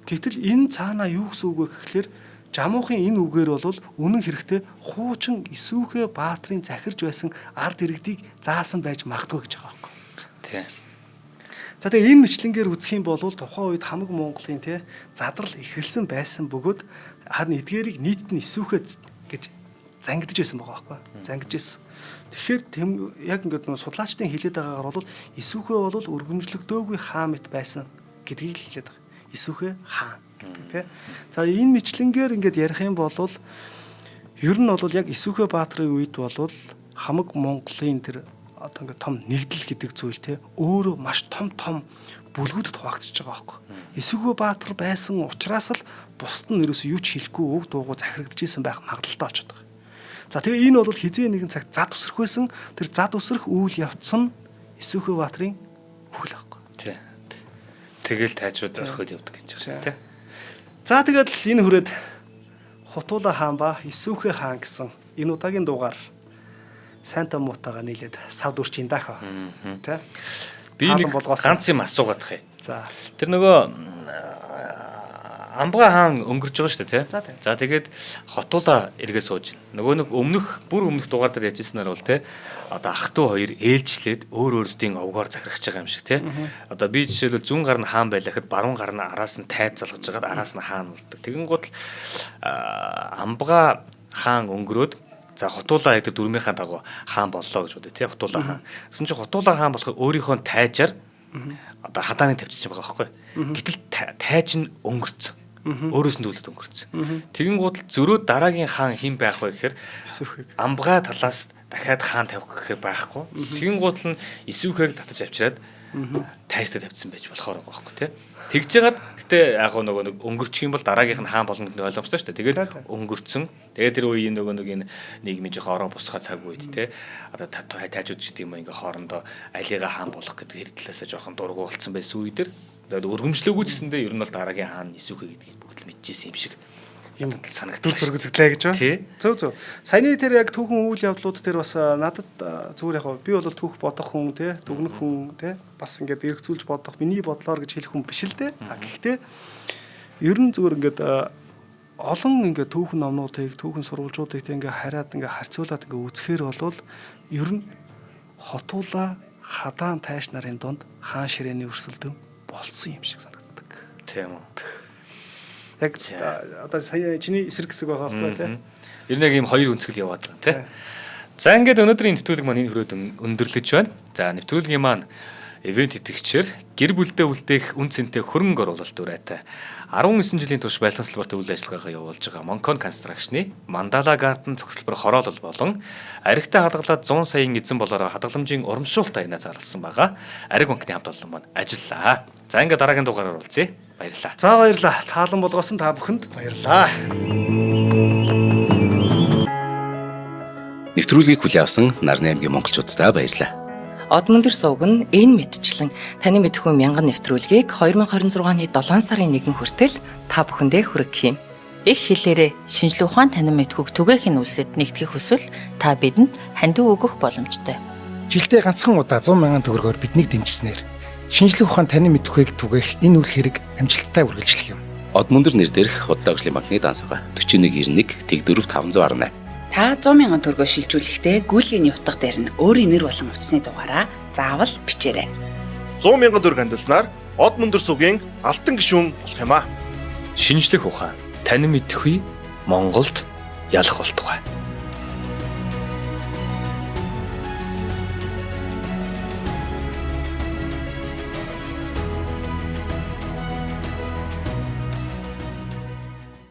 Гэтэл энэ цаанаа юу гэсэн үг вэ гэхээр Жамуухын энэ үгээр бол үнэн хэрэгтээ хуучин Исүхэ Баатрын захирж байсан ард иргэдийг заасан байж магадгүй гэж байгаа байхгүй. Тий. За тэгээ энэ мэтлэнгээр үзэх юм бол тухайн үед хамаг Монголын тий задрал ихэлсэн байсан бөгөөд харин эдгээрийг нийтд нь Исүхэ гэж зангидж байсан байгаа байхгүй. Зангидж байсан. Тэгэхээр яг ингээд судлаачдын хэлээд байгаагаар бол Исүхэ бол өргөмжлөгдөөгүй хаан мэт байсан гэдгийг л хэлээд байгаа. Исүхэ хаан гэдэг тий. За энэ мэтлэнгээр ингээд ярих юм бол ер нь бол яг Исүхэ Баатрын үед бол хамаг Монголын тэр одоо ингээд том нэгдэл гэдэг зүйл тий өөрөө маш том бүлгүүдэд хуваагдчихж байгаа байхгүй. Исүхэ Баатар байсан учраас л бусд нь ерөөсөө юу ч хэлэхгүй өг дуугүй захирагдчихсан байх магадaltaй очоод байгаа. За тэгээ энэ бол хизээ нэгэн цагт зад өсрөх байсан. Тэр зад өсрөх үйл явц нь Исүхэ Баатрын үхэл байхгүй. Тий. Тэгэл тайжууд орхиод явдаг гэж байна тий. За тэгээд энэ хүрээд Хутуула хаан ба Исүхэ хаан гэсэн энэ удаагийн дугаар сайнта муутаага нийлээд савд үрчийн даах. Тэ? Би нэг ганц юм асуугаад хэ. За. Тэр нөгөө Амбга хаан өнгөрч байгаа шүү дээ тий. За тэгээд Хотуула эргээ сууж байна. Нөгөө нэг бүр өмнөх дугаар дээр яжсанаар бол тий одоо ах トゥ хоёр ээлжлээд өөр өөрсдийн овгоор захирахж байгаа юм шиг тий. Одоо би жишээлбэл зүүн гар нь хаан байлахад баруун гар нь араас нь тайд залгаж байгаад араас нь хаан болдог. Тэгэн гол Амбга хаан өнгөрөөд за Хотуула гэдэг дүрмийнхаа дагуу хаан боллоо гэж бодъё тий Хотуула хаан. Гэсэн чинь Хотуула хаан болох өөрийнхөө тайжаар одоо хадааны тавьчих байгаа байхгүй. Гэтэл тайж нь өнгөрцөн. Өөрөөс нь дүүлээд өнгөрцөн. Тэгэн гутал зөрөө дараагийн хаан хэн байх вэ гэхээр Амбга талаас дахиад хаан тавих гэхээр байхгүй. Тэгэн гутал нь Исүхэгийг татаж авчираад тайстад тавьсан байж болохоор байгаа байхгүй тий. Тэгж жагаад гэтээ яг нөгөө нэг өнгөрчих юм бол дараагийнх нь хаан болно гэдэг ойлгомжтой шүү дээ. Тэгээд өнгөрцөн. Тэгээд тэр үеийн нөгөө нэг энэ нийгмийн жоо ороо бусгай цаг үед тий. Одоо тайжууд гэдэг юм ингээ хоорондоо алига хаан болох гэдэг хэрдлээсээ жоохон дургу болцсон байсан үе дээр. Тэгээд өргөмжлөөгүй гэсэндээ ер нь бол дараагийн хаан Исүхэ гэдгийг бүгд л мэдчихсэн юм шиг юм санагдал зөргөзөглөө гэж байна. Зөв. Саяны тэр яг түүхэн үйл явдлууд дээр бас надад зүгээр яг би бол түүх бодох хүн тий, дүгнэх хүн тий, бас ингээд эргцүүлж бодох миний бодлоор гэж хэлэх хүн биш л дээ. Гэхдээ ер нь зүгээр ингээд олон ингээд түүхэн номнуудыг, түүхэн сурвалжуудыг тий ингээд хараад ингээд харьцуулаад ингээд үзэхээр бол ер нь Хотуула хадаан тайш нарын донд хаан ширээний өрсөлдөөн болсон юм шиг санагддаг. Тийм үү. Яг одоо сая чиний эсрэг хэсэг байгаа байхгүй тий. Ер нь яг ийм хоёр өнцгөл яваад байгаа тий. За ингээд өнөөдрийн нэвтрүүлэг маань энэ хүрээд өндөрлөж байна. За нэвтрүүлгийн маань ивент итгэгчээр гэр бүлдээ үлдээх үн цэнтэй хөрөнгө оруулалт дүрээтэй 19 жилийн турш байлгын салбарт үйл ажиллагаагаа явуулж байгаа Монкон Construction-ы Мандала Гарден цогцлбор хороолол болон аригтай хадгалаад 100 саяын эзэн болороо хадгаламжийн урамшуулт аянаа зарласан байгаа. Ариг банкны хамт олон маань ажиллаа. За ингээд дараагийн дугаараар уулзъя. Баярлалаа. За баярлалаа. Таалан болгоосон та бүхэнд баярлалаа. Нэвтрүүлгийг хүлээн авсан Нарны аймгийн монголчуудаа баярлалаа. Од мөндөр сувг нь энэ мэдчлэн таны мэдхүйн мянган нэвтрүүлгийг 2026 оны 7 сарын 1 хүртэл та бүхэндээ хүргэх юм. Их хэлээрээ шинжлэх ухаан танин мэдхүйг түгээхийн үлсэд нэгтгэх хүсвэл та бидэнд хандив өгөх боломжтой. Жилдээ ганцхан удаа 100,000 төгрөгөөр биднийг дэмжснээр шинжлэх ухаан танин мэдхүйг түгээх энэ үйл хэрэг амжилттай үргэлжлэх юм. Од мөндөр нэр дээрх Худал агшлын банкны дансага 4191 тэг 4518. Та 100,000 төгрөгөөр шилжүүлэхдээ гүйлгээний утга дээр нь өөрийн нэр болон утасны дугаараа заавал бичээрэй. 100,000 төгрөг хандалснаар Од мөндөр сувгийн алтан гишүүн болох юм а. Шинжлэх ухаан, танин мэдхгүй Монголд ялах болтугай.